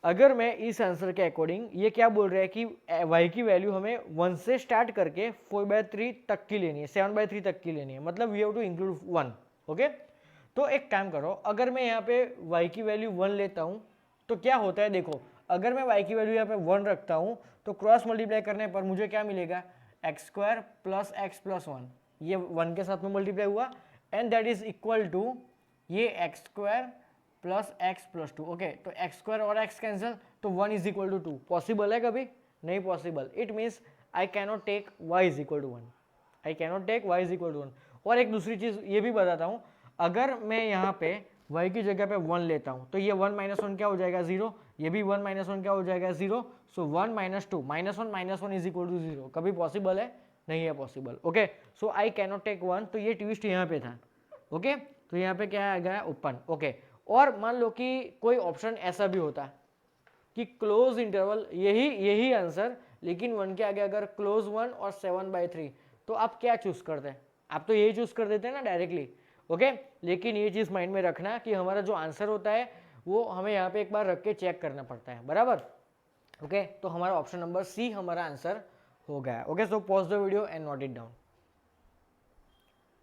अगर मैं इस आंसर के अकॉर्डिंग, ये क्या बोल रहा है कि y की वैल्यू हमें 1 से स्टार्ट करके 4/3 तक की लेनी है, 7/3 तक की लेनी है, मतलब we have to include 1। Okay, तो एक काम करो, अगर मैं यहाँ पे y की वैल्यू 1 लेता हूँ तो क्या होता है, देखो अगर मैं y की वैल्यू यहाँ पे 1 रखता हूँ तो क्रॉस मल्टीप्लाई करने पर मुझे क्या मिलेगा, x² प्लस x प्लस 1, ये 1 के साथ में मल्टीप्लाई हुआ, and that is equal to ये x² plus x plus 2। Okay, तो x² और x कैंसिल, तो 1 इज इक्वल टू 2। पॉसिबल है कभी? नहीं possible. It means I cannot take y is equal to 1, I cannot take y is equal to 1। और एक दूसरी चीज ये भी बताता हूँ, अगर मैं यहाँ पे y की जगह पे 1 लेता हूँ तो ये 1 माइनस 1 क्या हो जाएगा, 0। ये भी 1 माइनस 1 क्या हो जाएगा, 0। So 1 minus 2 minus 1 is equal to 0। कभी पॉसिबल है? नहीं है possible. Okay, so I cannot take 1, तो ये ट्विस्ट यहाँ पे था। ओके, तो यहाँ पे क्या आ गया, ओपन। ओके, और मान लो कि कोई ऑप्शन ऐसा भी होता कि क्लोज इंटरवल, यही आंसर, लेकिन 1 के आगे अगर क्लोज 1 और 7/3, तो आप क्या चूज करते हैं? आप तो यही चूज कर देते हैं ना डायरेक्टली। ओके, लेकिन ये चीज माइंड में रखना कि हमारा जो आंसर होता है वो हमें यहाँ पे एक बार रख के चेक करना पड़ता है, बराबर। ओके, तो हमारा ऑप्शन नंबर सी हमारा आंसर हो गया। Okay, so pause the video and note it down.